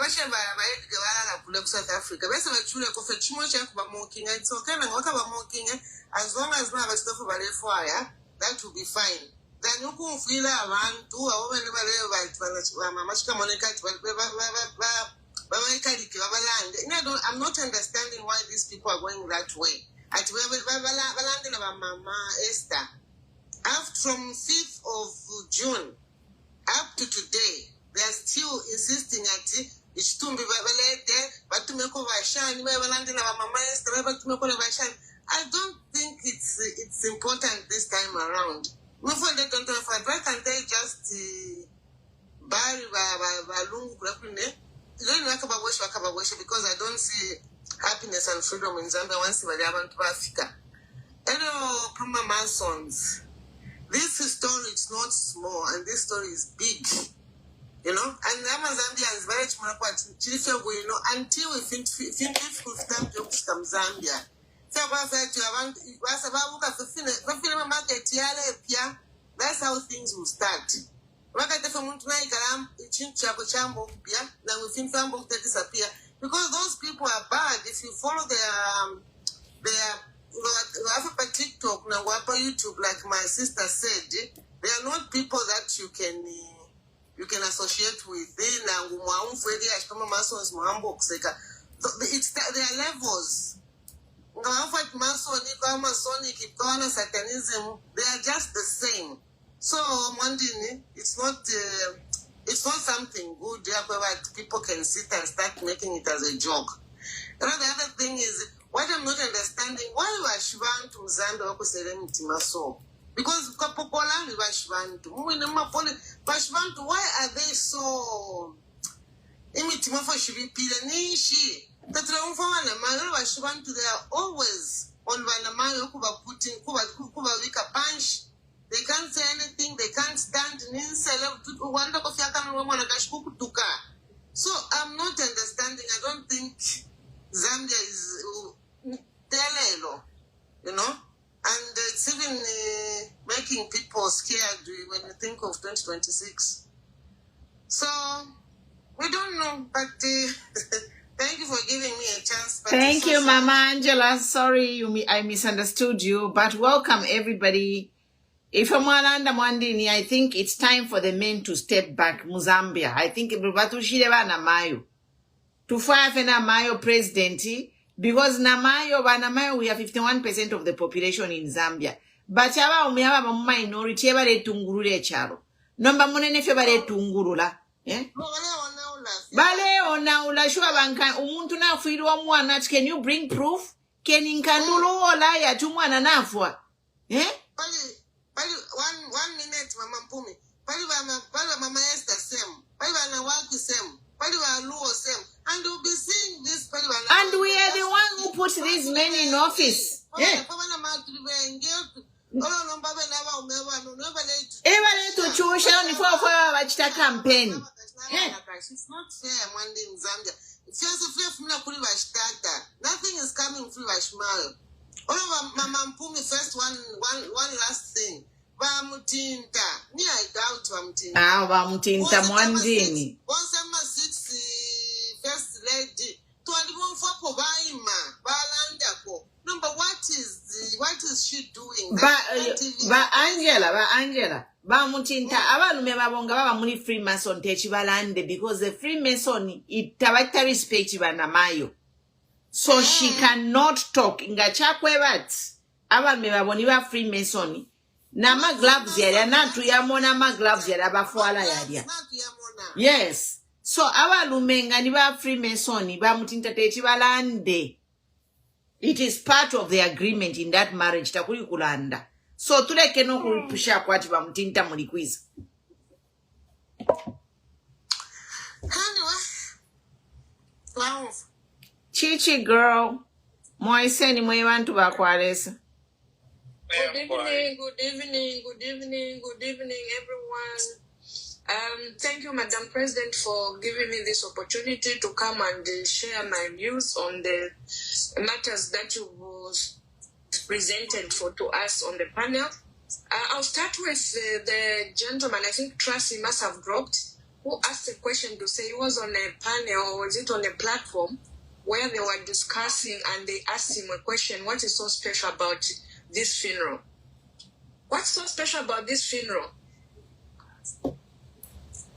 bashamba baedga wala kule South Africa. Bese bachule ko fe chimo cha kuba mocking. It's okay na ngota ba mocking as long as na bastofu bale fire, that will be fine. Then you can feel abantu abo bene bale mama chika monika I'm not understanding why these people are going that way. Esther, from 5th of June up to today, they are still insisting at it. I don't think it's important this time around. Why can't they just bury Lungu? Because I don't see happiness and freedom in Zambia once we are to Africa. Hello, Freemason'S. This story is not small, and this story is big. You know, and Zambia is very much until we think we start to come Zambia. That's how things will start. Because those people are bad. If you follow their TikTok now, YouTube, like my sister said, they are not people that you can associate with. It's there are levels. Masonic, Satanism, they are just the same. So it's not something good where people can sit and start making it as a joke. You know, the other thing is what I'm not understanding, why was Shivantu Zambia Serenity Maso? Because Kapokolani Vashvantu, Vashvantu, why are they so imitimafo Shivipila Nishi? That Vashvantu, they are always on Vanamayo Kuba Putin, Kuba Vika Punch. They can't say anything, they can't stand. So I'm not understanding. I don't think Zambia is you know, and it's even making people scared when you think of 2026. So we don't know, but thank you for giving me a chance. Thank you, Mama Angela. Sorry, I misunderstood you, but welcome everybody. If I'm Mwandini, I think it's time for the men to step back. Zambia, I think Namayo to fire Namayo presidency because Namayo we have 51% of the population in Zambia. But we have a minority. Number one, if you tungurula, yeah. Bale ona ulashwa banka umuntu nafuirwa mwana ati can you bring proof? Can inkandulo ola ya tu mwana nafwa? Pali, one minute, Mama Mpumi. Pali Mama Esther same. Pali Wanawaki same. Pali Waluo same. And we'll be seeing this. And we are the one who put these men in office. Yeah. Even to choose only for a campaign. It's not fair, Monday in Zambia. It's just free from nothing is coming free by Shmal. Oh, Mama Mpumi, first one last thing. Bamutinta. Me, I doubt Bamutinta. Bamutinta Mwandini. Once I'm a 6 first lady. To anyone for Baima, number what is she doing? Angela. Bamutinta abalume babonga baba muri Freemason techibalande because the Freemason itabata respect banamayo. So she cannot talk. Ingachakwe bat. Abalume baboni ba Freemason. Na ma gloves ya na tuyamona ma gloves ya bafuala ya. Yes. So abalume ngani ba Freemason bamutinta techibalande. It is part of the agreement in that marriage takuli kulanda. So tuleke no kupusha kwati bamutinta muri quiz. Wow. Chichi girl. Moise ni mwe wantu bakwalesa. Good evening, everyone. Thank you, Madam President, for giving me this opportunity to come and share my views on the matters that you presented to us on the panel. I'll start with the gentleman, I think Tracy must have dropped, who asked a question to say he was on a panel or was it on a platform where they were discussing and they asked him a question, what is so special about this funeral? What's so special about this funeral?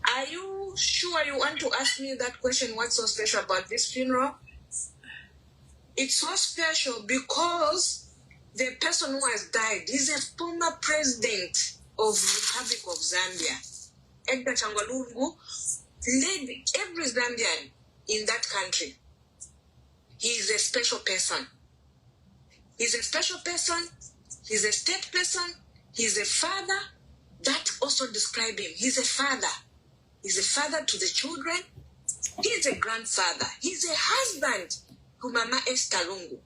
Are you sure you want to ask me that question, what's so special about this funeral? It's so special because the person who has died is a former president of the Republic of Zambia. Edgar Lungu led every Zambian in that country. He is a special person. He's a special person. He's a state person. He's a father. That also describes him. He's a father. He's a father to the children. He's a grandfather. He's a husband to Mama Esther Lungu.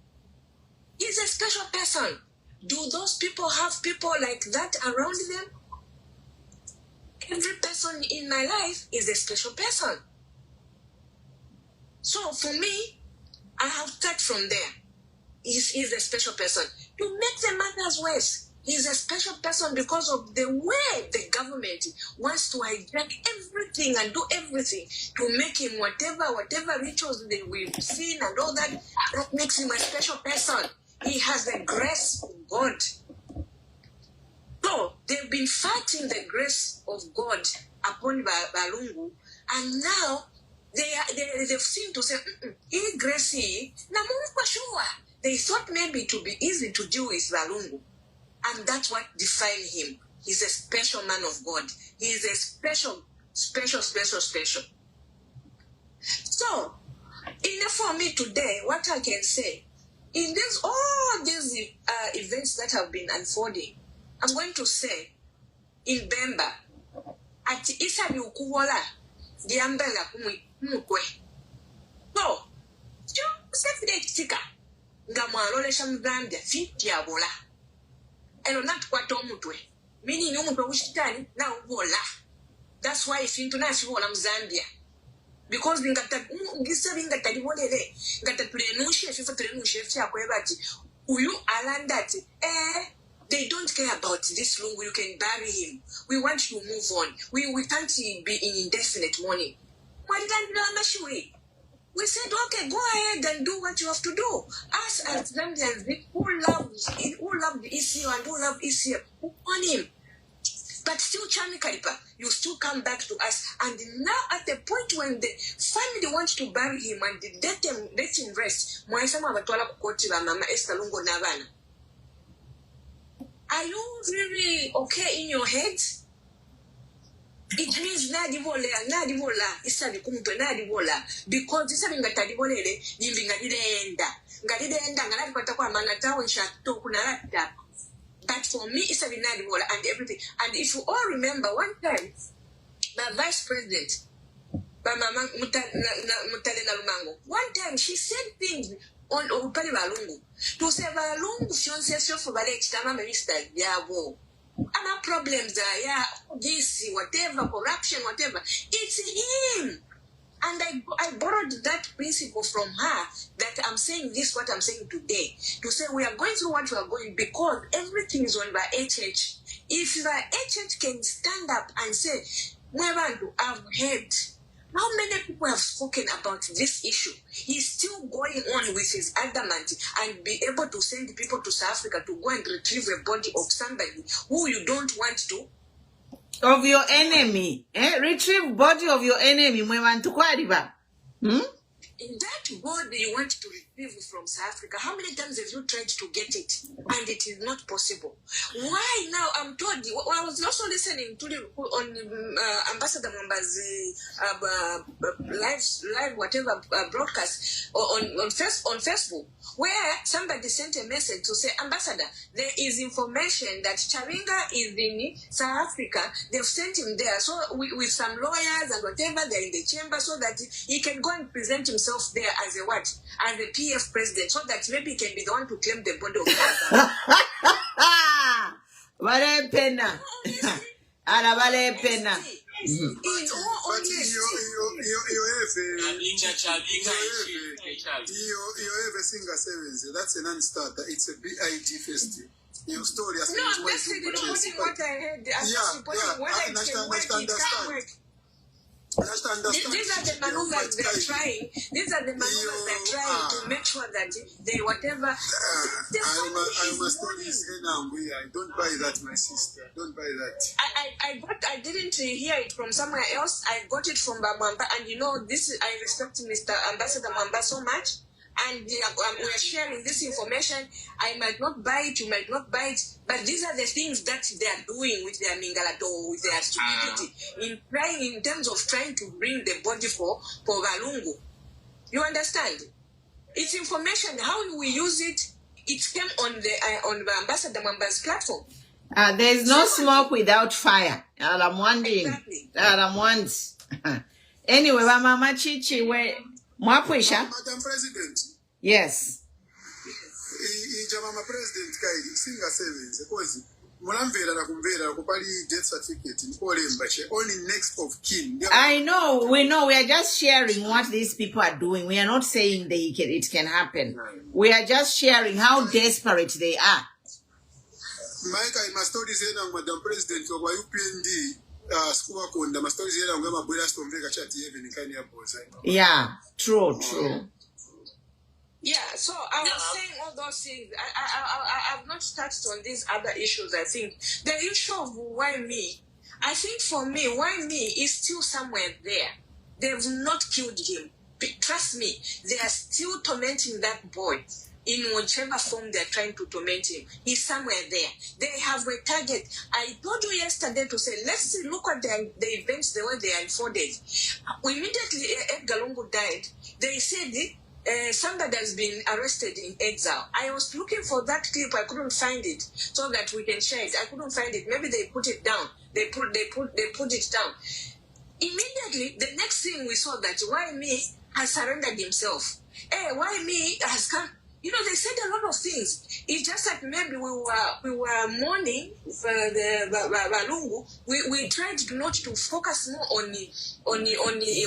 He's a special person. Do those people have people like that around them? Every person in my life is a special person. So for me, I have started from there. He's a special person. To make the matters worse, he's a special person because of the way the government wants to hijack everything and do everything to make him whatever rituals that we've seen and all that makes him a special person. He has the grace of God. So they've been fighting the grace of God upon Balungu, and now they've seemed to say, he grace he, na Mungu sure. They thought maybe it would be easy to deal with Balungu. And that's what defines him. He's a special man of God. He is a special. So, for me today, what I can say, in all these events that have been unfolding, I'm going to say, in Bemba, at Isa Yukuwala, the umbrella kumukwe. So, you say the tika, Gamarole Shambanda, fit Diabola. And not what Omutwe. Meaning you Mushitani, now Wola. That's why if you not Zambia. Because we got that giving that you want to got the Plenushi, if you alan that they don't care about this Lungu, you can bury him. We want to move on. We can't be in indefinite mourning. Why didn't we said, okay, go ahead and do what you have to do. Us as Zambians, who love the issue and who love issue, who want him. But still, Chami Kalipa, you still come back to us. And now at the point when the family wants to bury him and let him rest, Mama Esther Lungu Navana. Are you really okay in your head? It means nadibola isabi kumutwe nadibola because isabi ngatadibolele yimbi ngadidenda ngalapata kwa manatawo nshato kunalata. But for me isabi nadibola and everything. And if you all remember one time the vice president Mama Mutalena Lumango, one time she said things on Upali Lungu to say Lungu fiancé for Valech Tama Minister Yavo. Other problems are, yeah, this, whatever, corruption, whatever. It's him. And I borrowed that principle from her that I'm saying this, what I'm saying today. To say we are going through what we are going because everything is on by HH. If the HH can stand up and say, Mwebandu, I've heard how many people have spoken about this issue. He's still going on with his adamant and be able to send people to South Africa to go and retrieve a body of somebody who you don't want to. Of your enemy. Retrieve body of your enemy. That body you want to retrieve from South Africa, how many times have you tried to get it? And it is not possible. Why now? I'm told you. I was also listening to on Ambassador Mamba's live whatever broadcast on Facebook, where somebody sent a message to say, Ambassador, there is information that Charinga is in South Africa. They've sent him there, so with some lawyers and whatever, they're in the chamber, so that he can go and present himself there as a what? As the PF president, so that maybe he can be the one to claim the body of the Vale pena. Ara vale pena. In all honesty. That's a non-starter. It's a BIG festival. Your story has no, I'm just reporting what I heard. I'm understand. These are the maneuvers they're trying. These are the maneuvers they're trying to make sure that they whatever. I don't buy that, my sister. Don't buy that. I didn't hear it from somewhere else. I got it from Bamamba, and you know this. I respect Mr. Ambassador Mamba so much, and we are sharing this information. I might not buy it, you might not buy it, but these are the things that they are doing with their Mingalato, with their stupidity, in terms of trying to bring the body for Lungu. You understand? It's information. How we use it, it came on the Ambassador Mamba's platform. There's no smoke without fire. I'm wondering. Exactly. I'm wondering. Anyway, Mama Chichi, where Madam President. Yes. Mama President Kairi, singa sevens, because Mulamvera Kumvera Kupali death certificate in Olembache, only next of kin. I know, we are just sharing what these people are doing. We are not saying it can happen. We are just sharing how desperate they are. Mike, my story is Madam President of UPND school konda my story is ngama bwela stomveka chati even in Kenya boss. Yeah, true. Yeah, so I was saying all those things. I've not touched on these other issues. I think the issue of why me, I think for me, why me is still somewhere there. They've not killed him. Trust me, they are still tormenting that boy in whichever form they're trying to torment him. He's somewhere there. They have a target. I told you yesterday to say, let's look at the events the way they unfolded. Immediately Edgar Lungu died, they said somebody has been arrested in exile. I was looking for that clip. I couldn't find it so that we can share it. I couldn't find it. Maybe they put it down. They put it down. Immediately, the next thing we saw that why me has surrendered himself. Why me has come. You know, they said a lot of things. It's just that maybe we were mourning for the Lungu. We tried not to focus more on the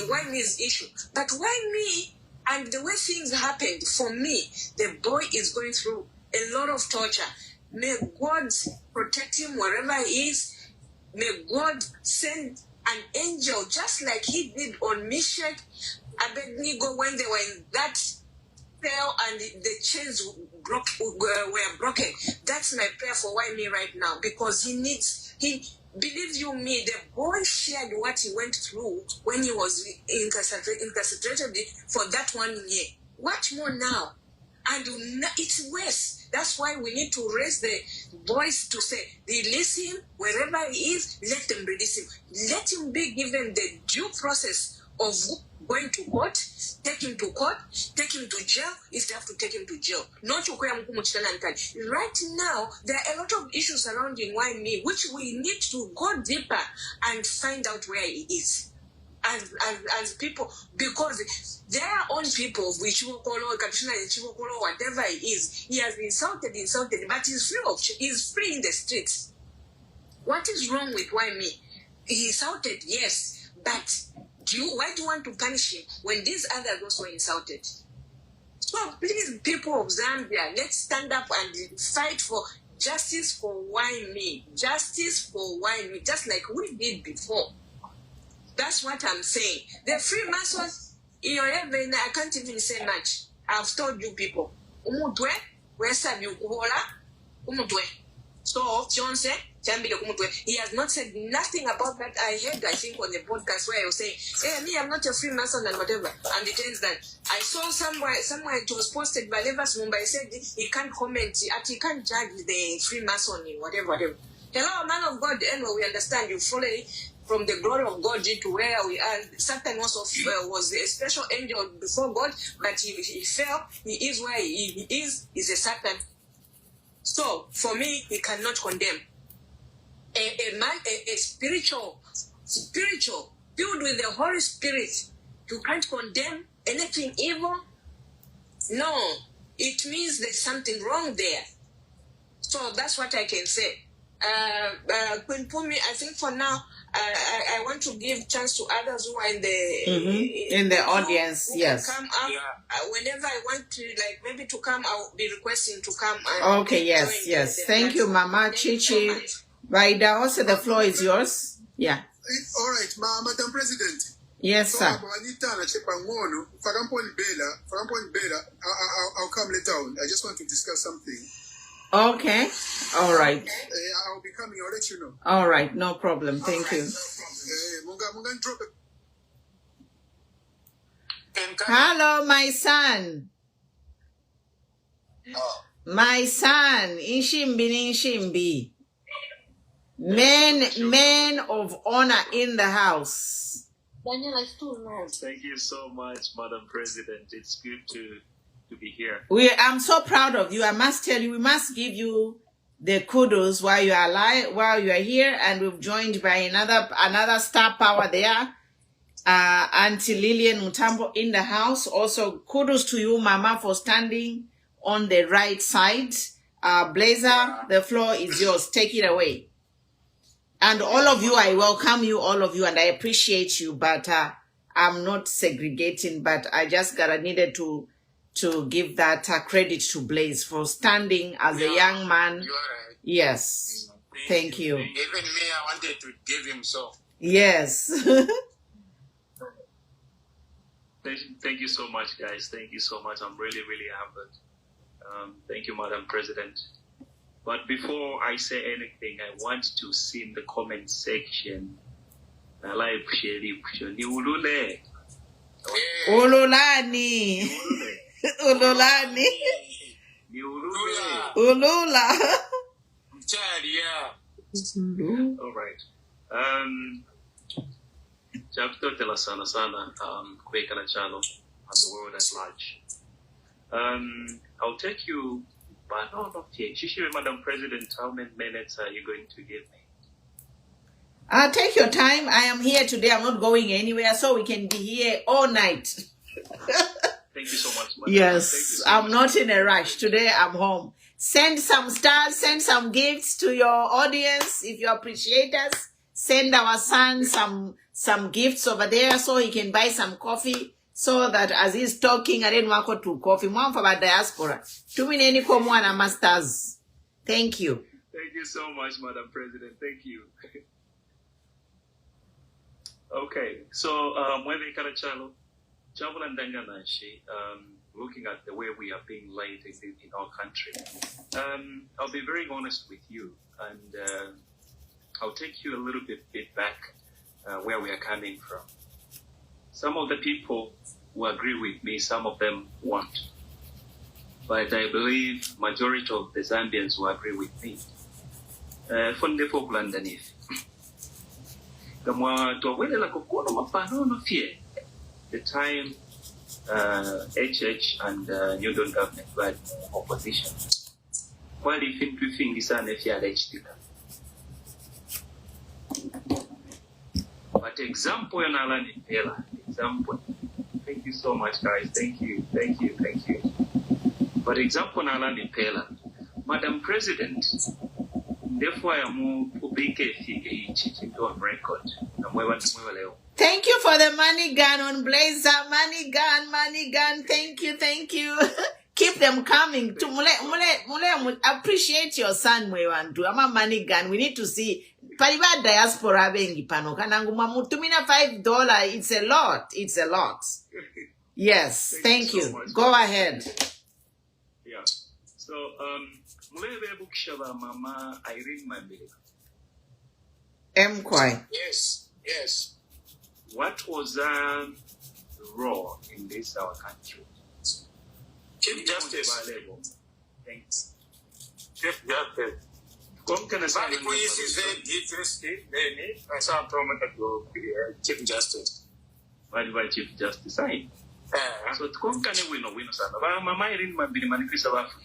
why me's issue. But why me? And the way things happened, for me, the boy is going through a lot of torture. May God protect him wherever he is. May God send an angel, just like he did on Meshach, Abednego, when they were in that cell and the chains were broken. That's my prayer for why me right now, because believe you me, the boy shared what he went through when he was incarcerated for that 1 year. What more now? And it's worse. That's why we need to raise the voice to say, release him wherever he is, let them release him. Let him be given the due process of going to court, take him to court, take him to jail if they have to take him to jail. Not to right now, there are a lot of issues surrounding why me, which we need to go deeper and find out where he is. As people, because their own people, which will call whatever he is, he has insulted, but he's free in the streets. What is wrong with why me? He insulted, yes, but why do you want to punish him when these others also insulted? So please, people of Zambia, let's stand up and fight for justice for why me? Justice for why me? Just like we did before. That's what I'm saying. The Freemasons, I can't even say much. I've told you people. Umutwe, where said you Umutwe. So, Johnson, he has not said nothing about that. I heard, I think, on the podcast where he was saying, hey, me, I'm not a Freemason and whatever. And it ends that. I saw somewhere it was posted by Levas Mumbai. Said he can't comment, he can't judge the Freemason, whatever. Hello, man of God, anyway, we understand you follow from the glory of God to where we are. Satan also was a special angel before God, but he fell. He is where he is. He's a Satan. So, for me, he cannot condemn. A man, a spiritual, filled with the Holy Spirit, you can't condemn anything evil? No. It means there's something wrong there. So, that's what I can say. Queen Pumi, I think for now, I want to give chance to others who are in the audience. Yes. Come up. Whenever I want to, like maybe to come, I'll be requesting to come. Okay. Yes. Thank you, Mama Chichi. Vaida, also the floor is yours. Yeah. All right, Madam President. Yes, sir. I'll come later on. I just want to discuss something. Okay. All right. I'll be coming. I'll let you know. All right. No problem. Thank you. Hello, my son. My son. Inshimbi. Men of honor in the house. Daniel, I still know. Thank you so much, Madam President. It's good to be here. I'm so proud of you. I must tell you, we must give you the kudos while you are alive, while you are here, and we've joined by another star power there, Auntie Lillian Mutambo in the house. Also, kudos to you, Mama, for standing on the right side. Blazer, the floor is yours. Take it away. And all of you, I welcome you, all of you, and I appreciate you, but I'm not segregating, but I just needed to give that credit to Blaze for standing as a young man. You are right. Yes. Thank you. Even me, I wanted to give him so. Yes. Thank you so much, guys. Thank you so much. I'm really, really humbled. Thank you, Madam President. But before I say anything, I want to see in the comment section. Ululani. Ululani. Ulula. All right. Chapter sana kwekana chalo and the world at large. I'll take you, but no, not yet. Madam President, how many minutes are you going to give me? Take your time. I am here today. I'm not going anywhere, so we can be here all night. Thank you so much, Madam. Yes, I'm not in a rush. Today I'm home. Send some stars, send some gifts to your audience. If you appreciate us, send our son some gifts over there so he can buy some coffee. So that as he's talking, I didn't want to coffee. One for the diaspora. 2 minutes and masters. Thank you. Thank you so much, Madam President. Thank you. Okay, so when they kind of channel, looking at the way we are being led in our country, I'll be very honest with you, and I'll take you a little bit back where we are coming from. Some of the people will agree with me, some of them won't. but I believe majority of the Zambians will agree with me. From the folk underneath. The time HH and New Dawn government were opposition. While if you think this an but example in Alan Impela, example. Thank you so much, guys. Thank you. But example in Alan Impela, Madam President, therefore I move to big on record. Thank you for the money gun on Blazer. Money gun. Thank you. Keep them coming. To mule, appreciate your son, Mwewantu. I'm a money gun. We need to see. Pariba diaspora bengi pano. Kananguma mutumina $5. It's a lot. Yes. Thank you. So much. Go ahead. Yeah. So, mulebe bukshaba mama Irene Mambili. Kwai. Yes. What was the role in this our country? Chief Justice. Thanks. Chief Justice. Come can I say? Chief Justice. Why Chief Justice? So come can I win sana? Mama Irene Mambili manifesta wafu.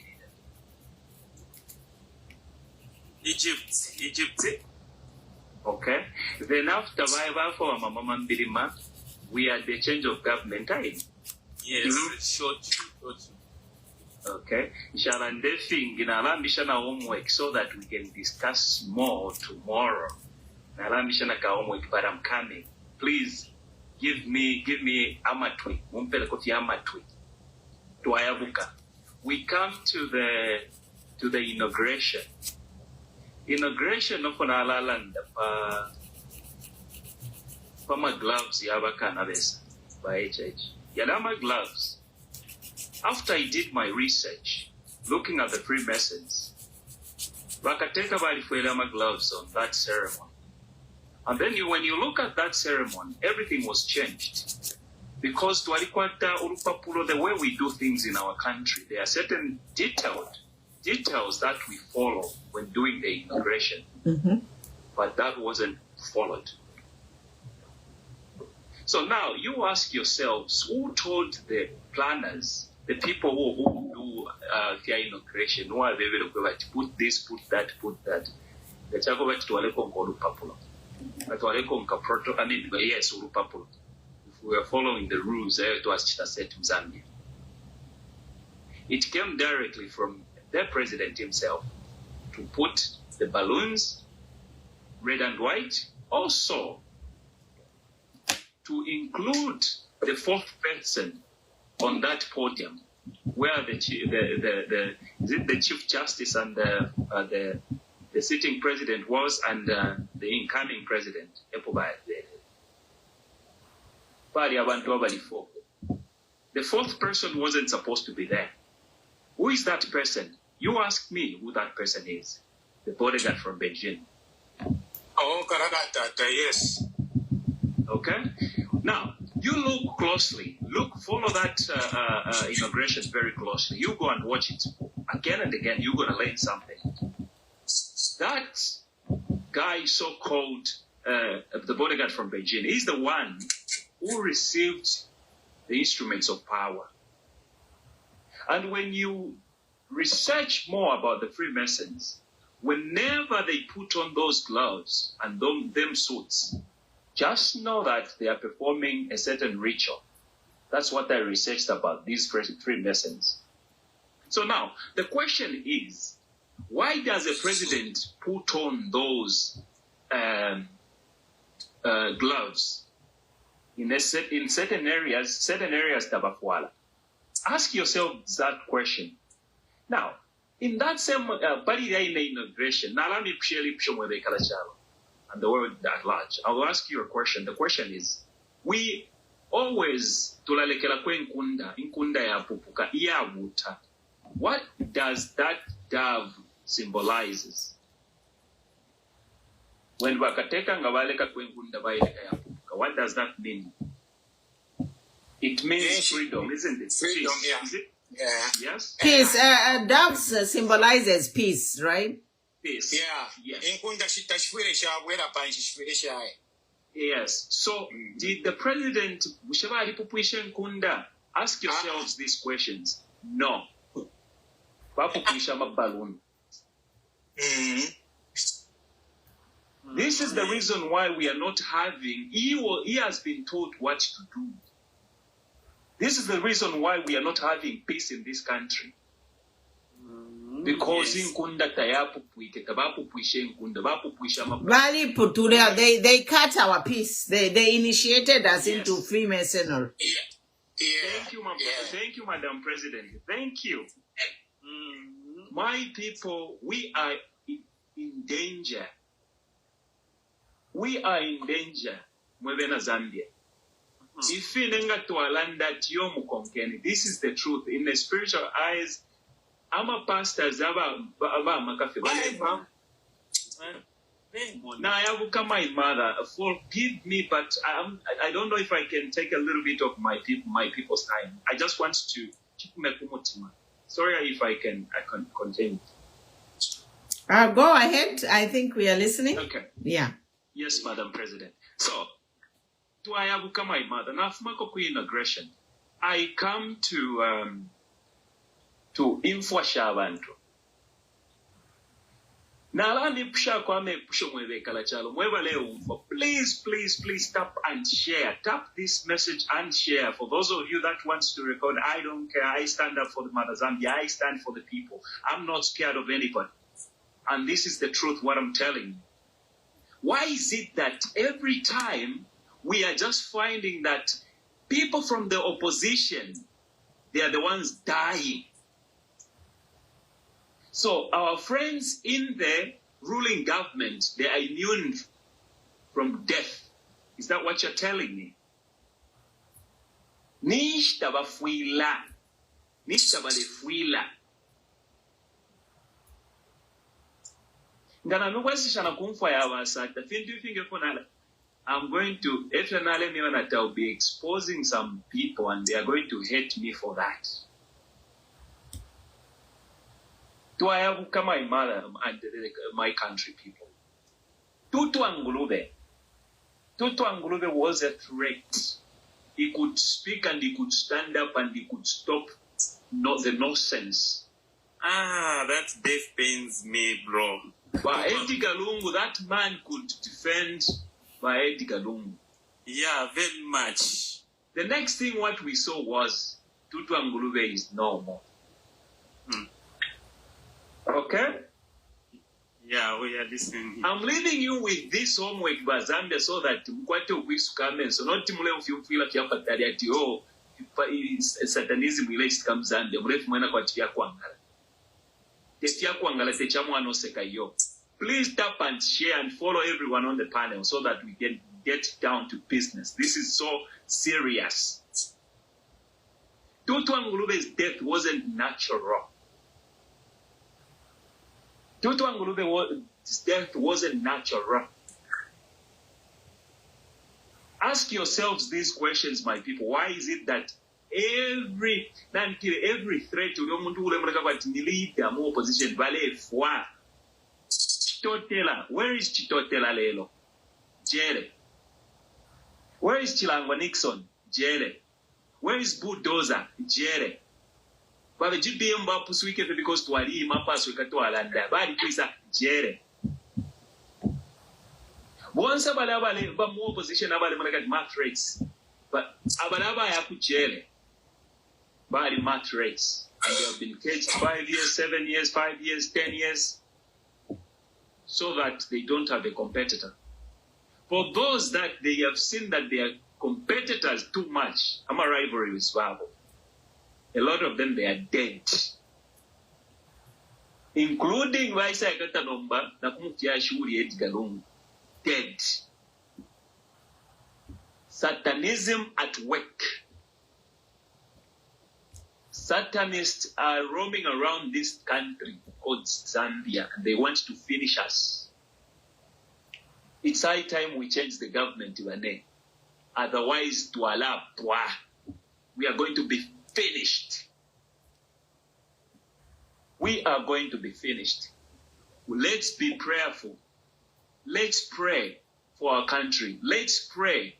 Egypt. Okay. Then after for Mama Mambili, we had the change of government time. Yes, short. Okay. Shana homework so that we can discuss more tomorrow. Homework, but I'm coming. Please give me amatwi. Amatwi. We come to the inauguration. Inauguration of an land Pama gloves Yabaka by HH. Yalama gloves. After I did my research, looking at the Freemasons, Bakateka Balifuelama gloves on that ceremony. And then when you look at that ceremony, everything was changed. Because Twalikwata Urupapulo, the way we do things in our country, there are certain details that we follow when doing the inauguration. Mm-hmm. But that wasn't followed. So now you ask yourselves, who told the planners, the people who do their inauguration, who are they able to put this, put that? The Chago to Aleko Papulo. Yes, Urupapulo. If we are following the rules, to Chita said to Zambia. It came directly from the president himself to put the balloons, red and white, also to include the fourth person on that podium, where the Chief Justice and the sitting president was, and the incoming president, the fourth person wasn't supposed to be there. Who is that person? You ask me who that person is. The bodyguard from Beijing. Oh, Karagata, yes. Okay? Now, you look closely. Follow that inauguration very closely. You go and watch it again and again. You're going to learn something. That guy, so-called the bodyguard from Beijing, is the one who received the instruments of power. And when you research more about the Freemasons, whenever they put on those gloves and them suits, just know that they are performing a certain ritual. That's what I researched about these Freemasons. So now, the question is, why does a president put on those gloves in certain areas, Tabakwala? Ask yourself that question. Now, in that same inauguration, and the world at large, I will ask you a question. The question is, we always what does that dove symbolizes? When what does that mean? It means freedom, isn't it? Freedom, yeah. Is it? Yes? Peace. Doves symbolizes peace, right? Peace. Yeah. Yes. So, did the president, ask yourselves these questions? No. Balloon. This is the reason why we are not having, he has been told what to do. This is the reason why we are not having peace in this country. Because Yes. They cut our peace. They initiated us Yes. into Freemasonry. Thank you, Madam President. Thank you. My people, we are in danger. We are in danger. Mwebena Zambia. If this is the truth. In the spiritual eyes, I'm a pastor. Now I have become my mother. Forgive me, but I don't know if I can take a little bit of my people's time. I just want to sorry if I can continue. Go ahead. I think we are listening. Okay. Yeah. Yes, Madam President. So, do I have become my mother? Now, inauguration, I come to infosha abantu. Please tap and share. Tap this message and share. For those of you that wants to record, I don't care. I stand up for the Mother Zambia. I stand for the people. I'm not scared of anybody. And this is the truth, what I'm telling you. Why is it that every time we are just finding that people from the opposition, they are the ones dying? So our friends in the ruling government, they are immune from death. Is that what you're telling me? Nishtabafuila. I'm going to, I'll be exposing some people and they are going to hate me for that. Do I have my mother and my country people? Tutu Angulube was a threat. He could speak and he could stand up and he could stop the nonsense. That death pains me, bro. But Edgar Lungu, that man could defend by Edgar Lungu. Yeah, very much. The next thing what we saw was Tutu Angulube is no more. Okay? Yeah, we are listening. I'm leaving you with this homework by Zambia so that mkwate weeks come so not timule ufila kiapatari ati satanism relates comes Zambia mrefu mwena kwa tifia kuangala. Tifia kuangala techamu seka yo. Please tap and share and follow everyone on the panel so that we can get down to business. This is so serious. Tutu Angulube's death wasn't natural. Tutu Angulube's death wasn't natural. Ask yourselves these questions, my people. Why is it that every threat to the opposition vale fwa? Chitotela, where is Chitotela lelo? Jere. Where is Chilangwa Nixon? Jere. Where is Bulldozer? Jere. But the GBM Bapuswike because to Ali Mapas Wikatualanda, Badi Pisa, Jere. Once Abalaba more position about the math rates, but Abalaba Yaku Jere. Badi math rates. And they have been caged 5 years, 7 years, 5 years, 10 years, so that they don't have a competitor. For those that they have seen that they are competitors too much, I'm a rivalry with Bible. A lot of them, they are dead. Including Vaisa Gatanomba, Nakumutia Shuri Edgar Lungu. Dead. Satanism at work. Satanists are roaming around this country called Zambia and they want to finish us. It's high time we change the government to a name. Otherwise, we are going to be finished. we are going to be finished. Let's be prayerful. Let's pray for our country. Let's pray.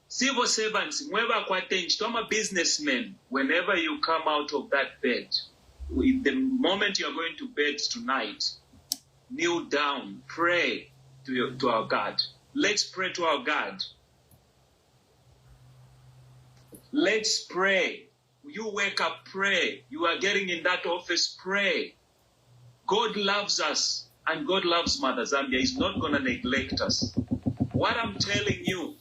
Civil servants, I'm a businessman. Whenever you come out of that bed, the moment you're going to bed tonight, kneel down, pray to our God. Let's pray to our God. Let's pray. You wake up, pray. You are getting in that office, pray. God loves us, and God loves Mother Zambia. He's not going to neglect us. What I'm telling you,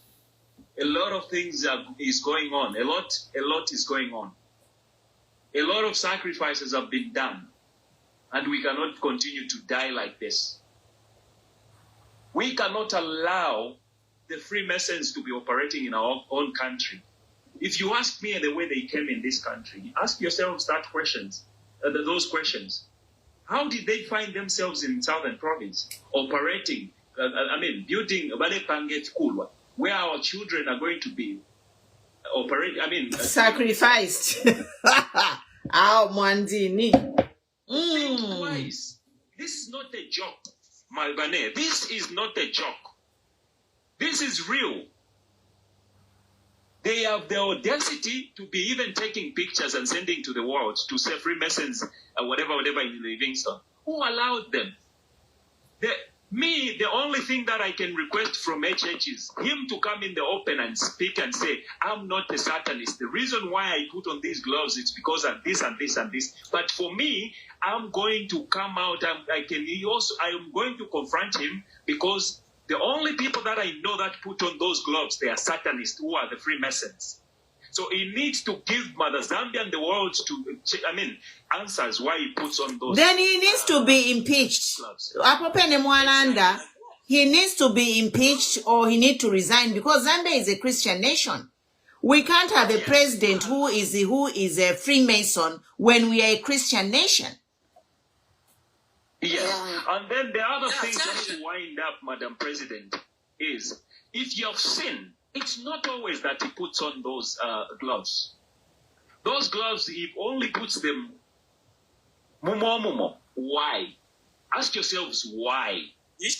a lot of things is going on. A lot is going on. A lot of sacrifices have been done, and we cannot continue to die like this. We cannot allow the Freemasons to be operating in our own country. If you ask me the way they came in this country, ask yourselves those questions. How did they find themselves in Southern Province operating? Building where our children are going to be operating. Sacrificed. Our Mandini. Think twice. This is not a joke, Malbane. This is not a joke. This is real. They have the audacity to be even taking pictures and sending to the world to say Freemasons whatever in Livingston. Who allowed them? The only thing that I can request from HH is him to come in the open and speak and say, I'm not a Satanist. The reason why I put on these gloves is because of this and this and this. But for me, I'm going to come out. I'm going to confront him, because the only people that I know that put on those gloves, they are Satanists, who are the Freemasons. So he needs to give Mother Zambia and the world answers why he puts on those. Then he needs to be impeached. He needs to be impeached, or he needs to resign, because Zambia is a Christian nation. We can't have a president who is a Freemason when we are a Christian nation. Yeah. And then the other thing, just to wind up, Madam President, is if you have sinned, it's not always that he puts on those gloves. Those gloves, he only puts them mumo. Why? Ask yourselves why. And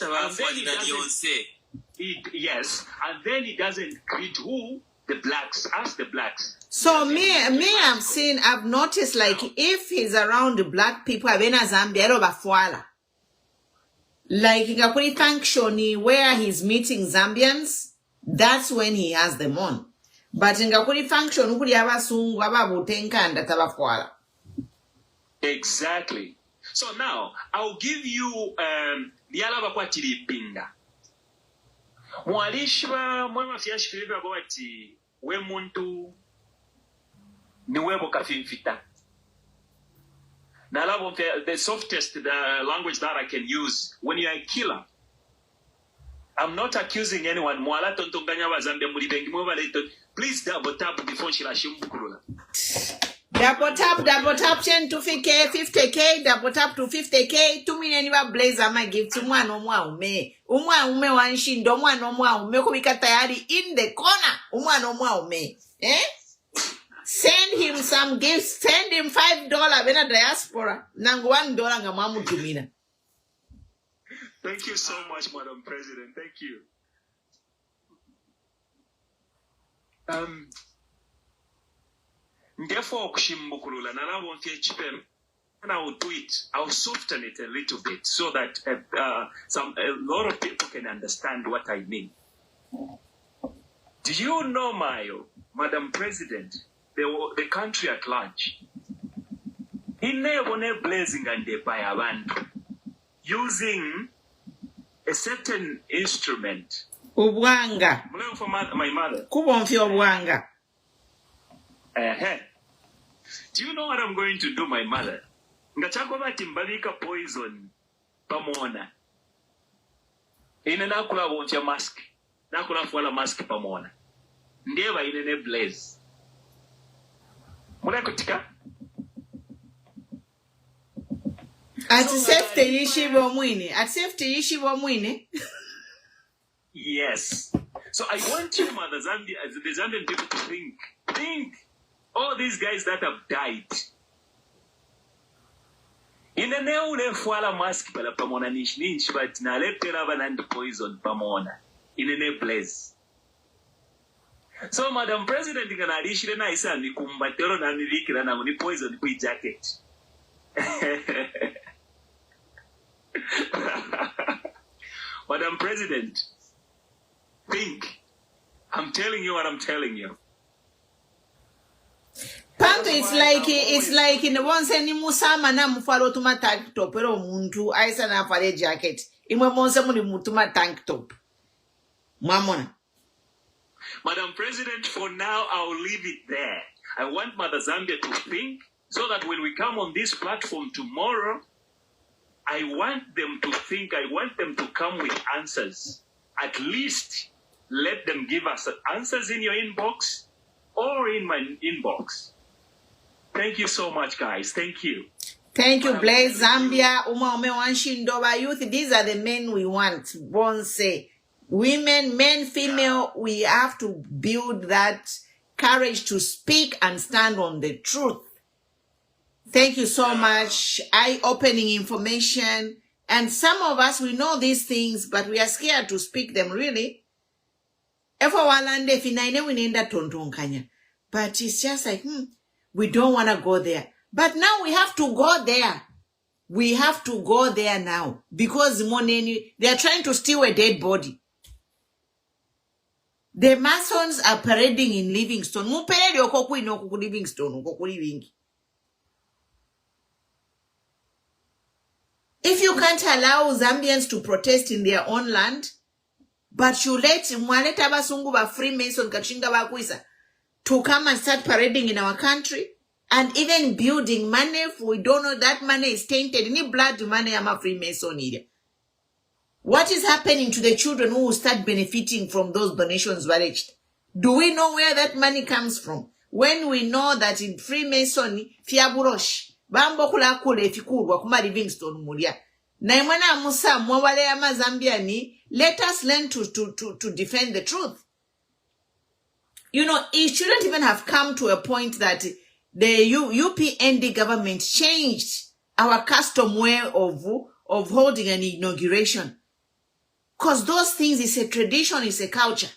then he doesn't greet who? The blacks. Ask the blacks. So I've noticed, like, if he's around the black people, like in function where he's meeting Zambians, that's when he has them on. But in function, exactly. So now I'll give you pinda. Mwalishwa mwema fiashifiriba bwati we muntu niwebo kafimfita. Now the softest language that I can use, when you're a killer, I'm not accusing anyone. Please double tap before she double tap 10 to 50k, double tap to 50k. 2 million blaze I might give to one ume one shindo one ume kubika tayari in the corner ume. Send him some gifts. Send him $5 when a diaspora. Nang $1 ngamamu tumina. Thank you so much, Madam President. Thank you. Therefore, kushimbukulula nalabonke chipem, and I will do it. I'll soften it a little bit so that a lot of people can understand what I mean. Do you know, Madam President, the country at large, in never blazing and they buy a band using a certain instrument. Ubwanga. For my mother. Kubonfi ubwanga. Do you know what I'm going to do, my mother? Ngachakoma timbavika poison pamona. Ine nakula wontia mask. Nakula fuala mask pamona. Ndeva ine blaze. Munakutika? At safety yishibo mwini. Yes. So I want you, Mother Zambia, the Zambian people to think all these guys that have died. Inene ule fuala mask pala pamona ninchi but na lepera banandi poison pamona. Inene blaze. So Madam President ngana alishire na isa ni kumbatero na nilikira na ni poison kui jacket. Madam President, think. I'm telling you what I'm telling you. Panto, it's like in the one sending musama na mufalo tuma tank top pero muntu aisa na fare jacket. Imwe monse muni mutuma tank top. Mamona. Madam President, for now I'll leave it there. I want Mother Zambia to think so that when we come on this platform tomorrow, I want them to think, I want them to come with answers. At least let them give us answers in your inbox or in my inbox. Thank you so much, guys. Thank you. Thank you, Blaze Zambia. Uma Ome Wanshindoba Youth. These are the men we want. Bonse. Women, men, female, we have to build that courage to speak and stand on the truth. Thank you so much. Eye-opening information. And some of us, we know these things, but we are scared to speak them, really. But it's just like, we don't want to go there. But now we have to go there. We have to go there now. Because they are trying to steal a dead body. The Masons are parading in Livingstone. If you can't allow Zambians to protest in their own land, but you let Mwaleta Basungu ba Freemason Kachinga Bakwisa to come and start parading in our country and even building money, we don't know that money is tainted. Any blood money am a Freemason area. What is happening to the children who will start benefiting from those donations? Do we know where that money comes from? When we know that in Freemasonry, Fiaburosh, Bambo kula kule fikurwa kuma Livingstone mulia. Na imwana musa mwawale ama Zambiani, let us learn to defend the truth. You know, it shouldn't even have come to a point that the UPND government changed our custom way of holding an inauguration. Because those things is a tradition, is a culture.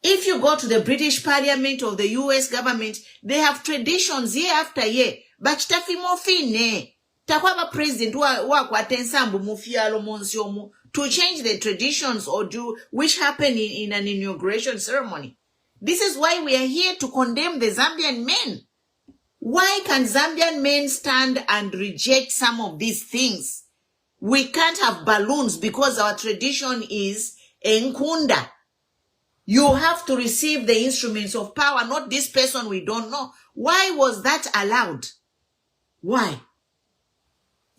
If you go to the British Parliament or the US government, they have traditions year after year. But tafi mofine. Takwaba president wa kwa tensambu mufialo monsiomu to change the traditions or do which happen in an inauguration ceremony. This is why we are here to condemn the Zambian men. Why can Zambian men stand and reject some of these things? We can't have balloons because our tradition is Nkunda. You have to receive the instruments of power, not this person we don't know. Why was that allowed? Why?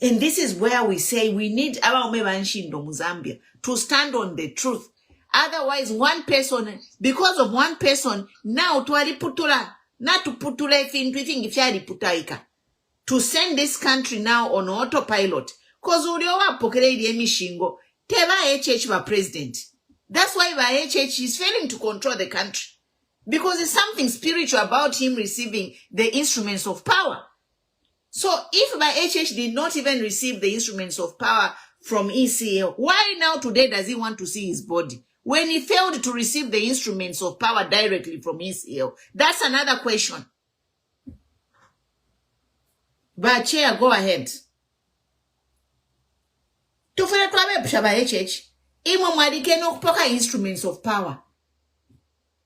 And this is where we say we need Zambia to stand on the truth. Otherwise, one person, because of one person, now to send this country now on autopilot. Because uliowa pokeredi emishingo, teba HH ba president. That's why by HH is failing to control the country. Because there's something spiritual about him receiving the instruments of power. So if by HH did not even receive the instruments of power from ECL, why now today does he want to see his body? When he failed to receive the instruments of power directly from ECL? That's another question. But Chair, go ahead. Tufuna tuwabe pshaba HH. Imo mwadike no kupoka instruments of power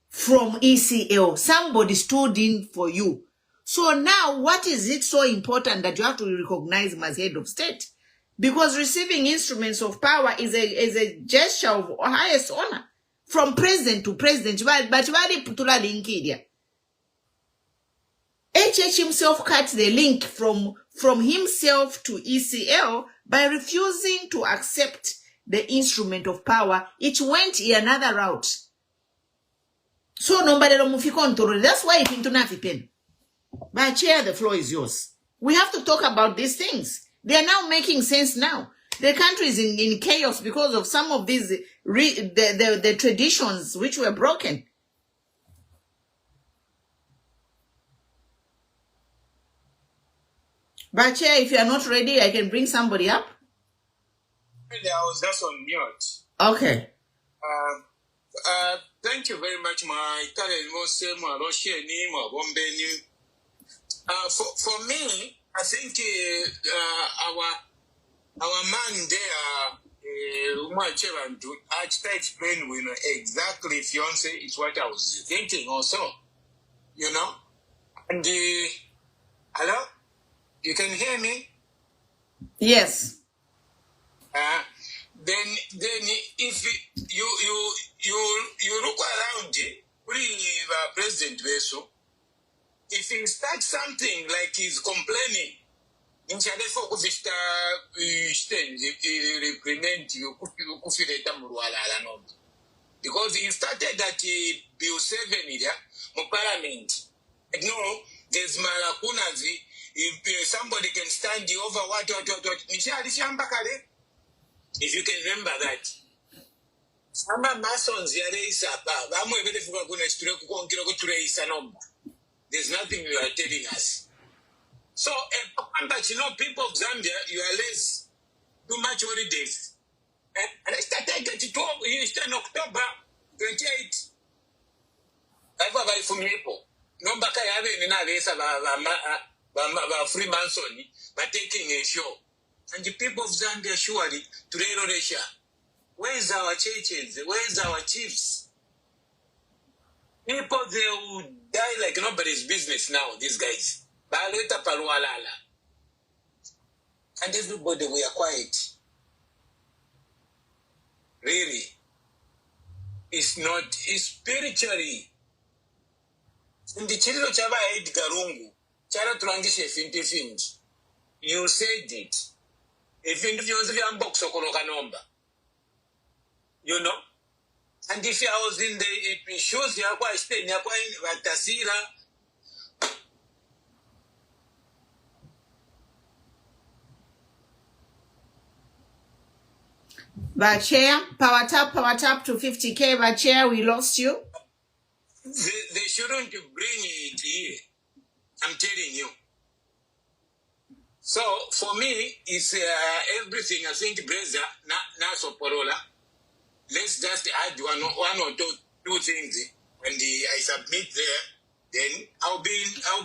from ECL. Somebody stood in for you. So now, what is it so important that you have to recognize him as head of state? Because receiving instruments of power is a gesture of highest honor from president to president. But HH himself cut the link from himself to ECL by refusing to accept the instrument of power. It went in another route. So nobody control. That's why it's into nothing. But Chair, the floor is yours. We have to talk about these things. They are now making sense now. The country is in chaos because of some of these the traditions which were broken. But Chair, if you are not ready, I can bring somebody up. I was just on mute. Okay. Thank you very much, my for me, I think our man there, I explain exactly fiance is what I was thinking also, And hello, you can hear me? Yes. Then if you look around, President Veso, if he starts something like he's complaining, because he started that Bill 7 Parliament. No, there's Malakunazi. If somebody can stand over what. If you can remember that. Some Masons, there's nothing you are telling us. So, but people of Zambia, you are less, too much holidays. And I started at 12 October 28. I have a from people. No, but I have a Freemason, but taking a show. And the people of Zambia, surely, to Russia. Where is our churches? Where is our chiefs? People, they will die like nobody's business now, these guys. And everybody, we are quiet. Really. It's not, it's spiritually. In the children of Chava Edgar Lungu, Chara Trangisha Finti, you said it. If you unbox a number, and if I was in the shoes, you are quite staying, you are quite Tasira. But Chair, power tap to 50K. But Chair, we lost you. They shouldn't bring it here. I'm telling you. So for me, it's everything. I think, Breza, Naso Porola. Let's just add one or two things, and I submit there. Then I'll be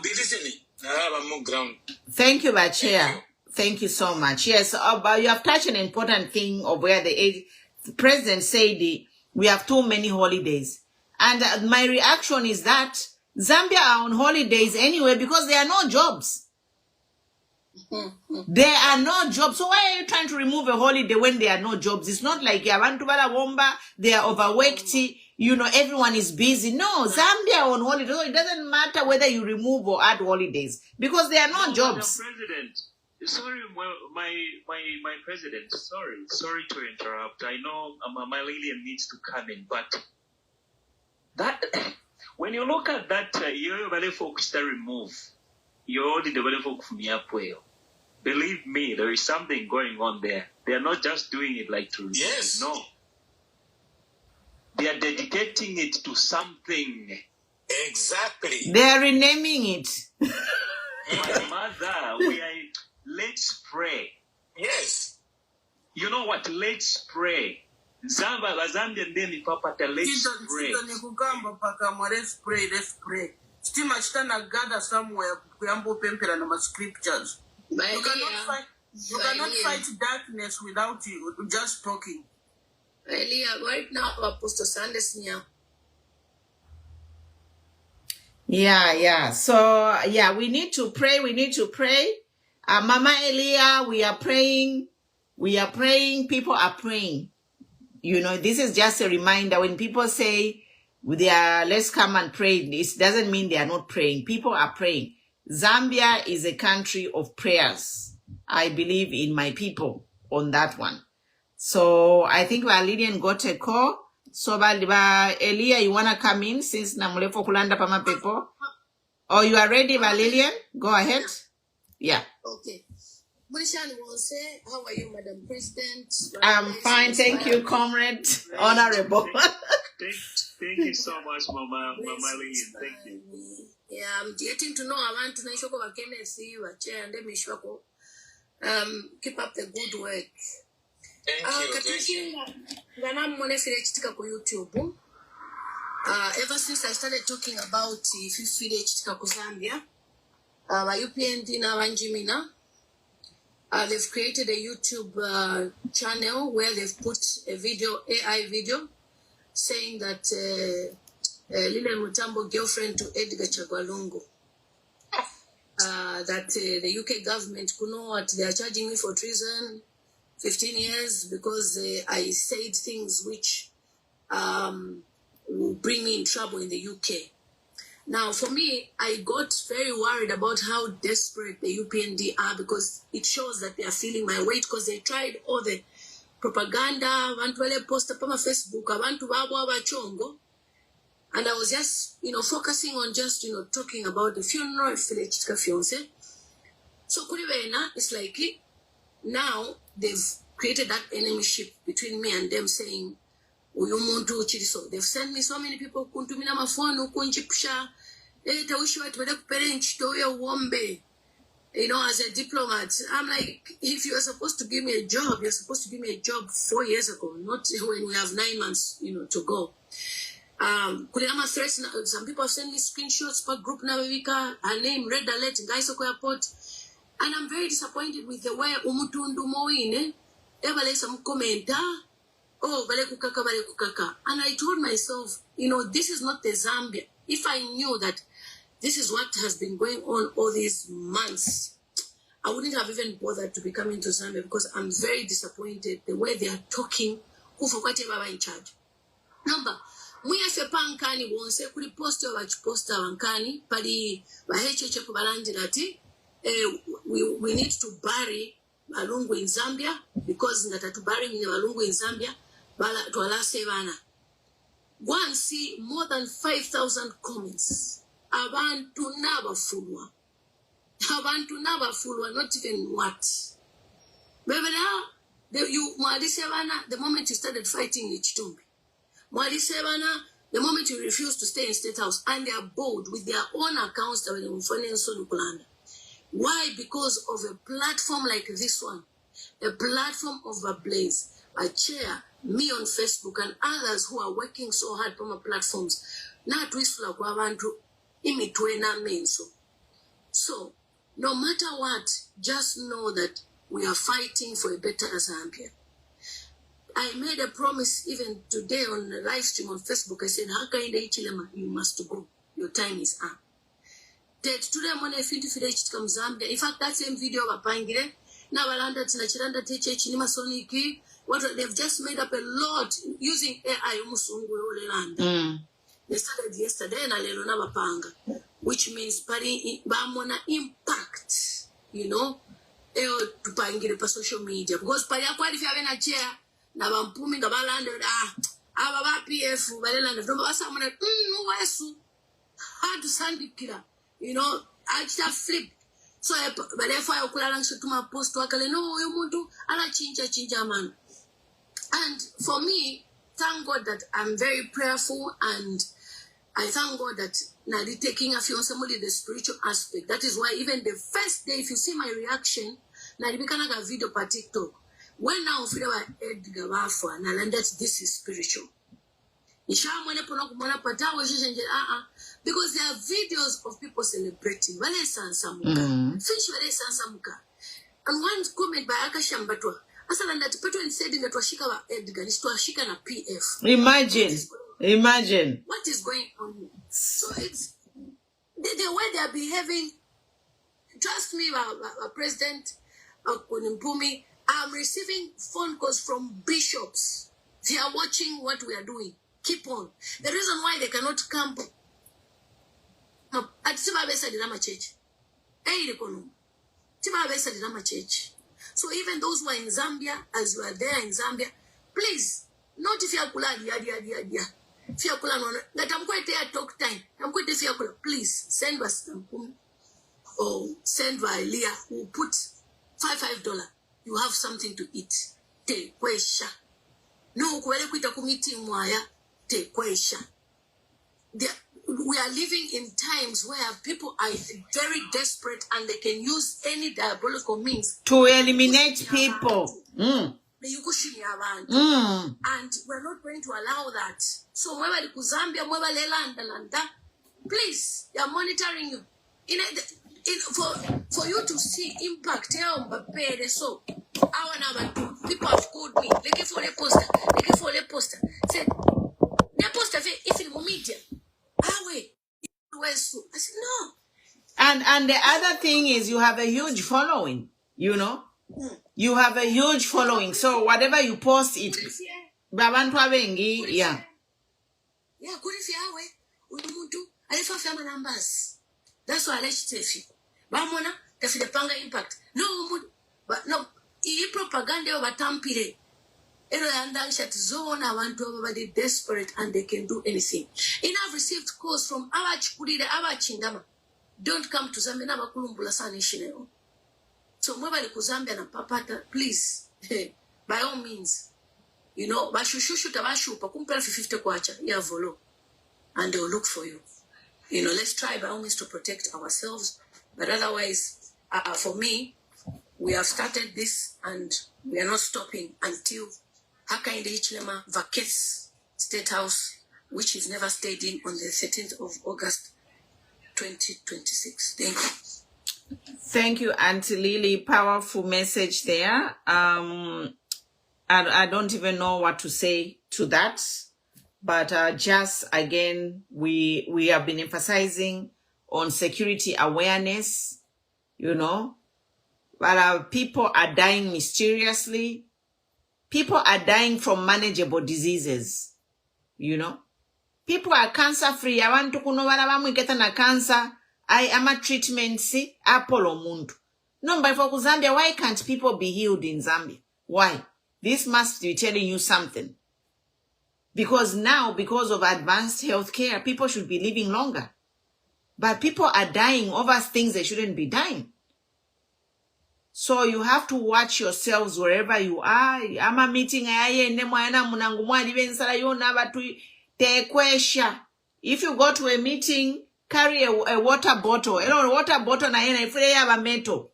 listening. I have more ground. Thank you, but Chair. Thank you so much. Yes, but you have touched an important thing of where the president said we have too many holidays. And my reaction is that Zambia are on holidays anyway because there are no jobs. There are no jobs. So why are you trying to remove a holiday when there are no jobs? It's not like Yabantu Balawomba, they are overworked, everyone is busy. No, Zambia are on holidays. So it doesn't matter whether you remove or add holidays because there are no jobs. President. Sorry, my president. Sorry to interrupt. I know my Lillian needs to come in, but that when you look at that, you're very focused to remove. You're already very focused from Yapwell. Believe me, there is something going on there. They are not just doing it like to remove. Yes. No. They are dedicating it to something. Exactly. They are renaming it. My mother, let's pray. Yes. You know what? Let's pray. Zambia ndeni papata, let's pray. Let's pray. Still much time I gather somewhere scriptures. You cannot fight darkness without you just talking. Right now, Apostle Sanders now. Yeah. So, we need to pray. Mama Elia, we are praying. People are praying. This is just a reminder. When people say, let's come and pray, this doesn't mean they are not praying. People are praying. Zambia is a country of prayers. I believe in my people on that one. So, I think Lillian got a call. So, Elia, you want to come in since Namulefo Kulanda Pama people? Oh, you are ready, Lillian? Go ahead. Yeah. Okay. Munishani Wonse, how are you, Madam President? I'm fine, thank you, comrade. Honorable. Thank you so much, Mama Lee. Thank you. Yeah, I'm getting to know Avantu na shoko wa Kennedy, wa chair, and me shoko. Keep up the good work. Thank you. Gana mwone file chitika ku YouTube. Ever since I started talking about file chitika ku Zambia, wa UPND na Wanjimina, they've created a YouTube channel where they've put a video, AI video, saying that Lile Mutambo girlfriend to Edgar Chagwalungu. That the UK government could know what they are charging me for treason, 15 years, because I said things which will bring me in trouble in the UK. Now, for me, I got very worried about how desperate the UPND are, because it shows that they are feeling my weight, because they tried all the propaganda, abantu wale post up on my Facebook, abantu wabo chongo, and I was just, focusing on just, talking about the funeral of Chitika Fiance. So it's like now they've created that enemyship between me and them, saying, so they've sent me so many people kuntumina mafonu kunjipsha as a diplomat. I'm like, if you are supposed to give me a job, you're supposed to give me a job 4 years ago, not when we have 9 months, to go. Some people have sent me screenshots per group na her name red alert guys airport, and I'm very disappointed with the way umutundu moine ebale some commenter, oh bale kukaka, and I told myself, this is not the Zambia. If I knew that this is what has been going on all these months, I wouldn't have even bothered to be coming to Zambia, because I'm very disappointed the way they are talking. Who forgot about in charge? Number Muyafe pankani wonse kuli post wa chiposta wankani pali bahecheche kubalandi nati we need to bury Lungu in Zambia, because natatu bury Lungu in Zambia bala twala sevana. Go and see more than 5,000 comments. Abantu nabafulwa, not even what. Baby now, the moment you started fighting Ichitumbi, the moment you refuse to stay in State House, and they are bold with their own accounts that were. Why? Because of a platform like this one, a platform of a blaze, a chair, me on Facebook, and others who are working so hard on my platforms. Not wistful kwa abantu imitwena menso. So, no matter what, just know that we are fighting for a better Zambia. I made a promise even today on the live stream on Facebook. I said, you must go. Your time is up. Today I'm on a field to come Zambia. In fact, that same video of Pangire, now Alanda Tinachiranda Teche Chinima Soniki, what they've just made up a lot using AI Musungu. They started yesterday and Alena Panga, which means Bamona impact, to Pangire per social media. Because Payakwa, if you have a chair, na bampumi ngabalanda aba PF balelanda ndo basamuna wesu hard to sandikira I just flip. So balefa yokulala ngisutuma post wakale no uyu muntu ala chinja man. And for me, thank God that I'm very prayerful, and I thank God that Nadi taking a few somebody the spiritual aspect. That is why even the first day, if you see my reaction, Nadi bikana video pa TikTok. When now feel about Edgar Wafa, and that this is spiritual. Because there are videos of people celebrating. And one comment by Akashambatwa, Asalanda Petro said that Washika Edgar is to Ashika na PF. Imagine. What is going on? So it's the way they are behaving. Trust me, President Kunimpumi, I'm receiving phone calls from bishops. They are watching what we are doing. Keep on. The reason why they cannot come at Sibabesa Dinama Church. Sibabesa Dinama Church. So even those who are in Zambia, as you are there in Zambia, please, not if you are kula dia. If you are kula that I'm quite there talk time. I'm quite there kula. Please send us or send Elia who put $5, you have something to eat. Te kwesha. No, kwele kuita kumiti mwaya. Te kwesha. We are living in times where people are very desperate and they can use any diabolical means to eliminate people. And we're not going to allow that. So Zambia, Landa, please, they are monitoring you. For you to see impact, so people have called me. Looking for a poster. Said, the poster if in media. I said no. And the other thing is you have a huge following, you know. You have a huge following. So whatever you post it. Yeah. Yeah, numbers. That's why I let you tell you. Bamona, the panga impact. No, but no, propaganda over tampire. Zone, I want to everybody desperate and they can do anything. And I've received calls from our Chindama. Don't come to Zambia, never Kulumbula Sanishino. So, Mobile Zambia and Papata, please, by all means, you know, Bashushu Tabashu, Pakumpel 50 kwacha, yeah, volo, and they'll look for you. You know, let's try by all means to protect ourselves. But otherwise, for me, we have started this and we are not stopping until Haka in the Ichlema vacates State House, which is never stayed in on the 13th of August, 2026. Thank you. Thank you, Auntie Lily. Powerful message there. I don't even know what to say to that. But just again, we have been emphasizing on security awareness, you know. But people are dying mysteriously. People are dying from manageable diseases, you know. People are cancer free. I want to know what get na cancer. I am a treatment. See, Apollo Mundu. No, but for Zambia, why can't people be healed in Zambia? Why? This must be telling you something. Because now, because of advanced healthcare, people should be living longer. But people are dying over things they shouldn't be dying. So you have to watch yourselves wherever you are. I'm a meeting. If you go to a meeting, carry a water bottle. Water bottle na ina ifure ya meto.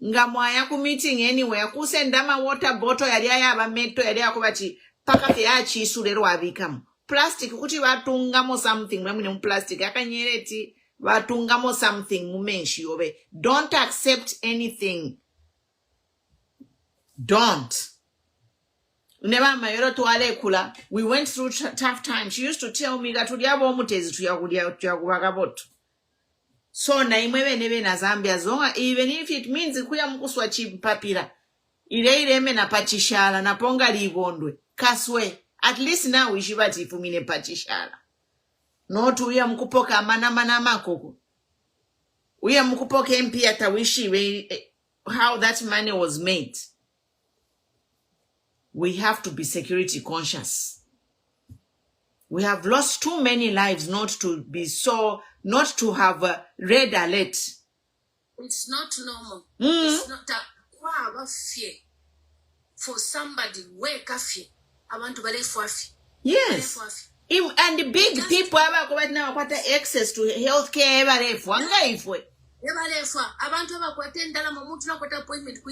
Ngamwaya ku meeting anywhere. Kusendama water bottle ya meto ya kubachi. Paka keachi isulero wabikamu. Plastic kuti watungamo something. Mwamune plastic. Akanyereti watungamo something mumenshi yobe. Don't accept anything. Don't. Never mayoro tuwale kula. We went through tough times. She used to tell me that tuliabo omutezi tuyakubagaboto. So na imwewe nebe na Zambia zonga, even if it means kuya mkuswa chipapira. Ile eme na pachishala na ponga libondwe. Kaswe. At least now we shibati ifumine pachishala. No tu uya mkupoka mana makoko. Uya mkupoka MP atawishi how that money was made. We have to be security conscious. We have lost too many lives not to have a red alert. It's not normal. It's not a fear. For somebody, wake up fear. I want to believe for fear. Yes. And the big just people have got access to healthcare. I want to have appointment.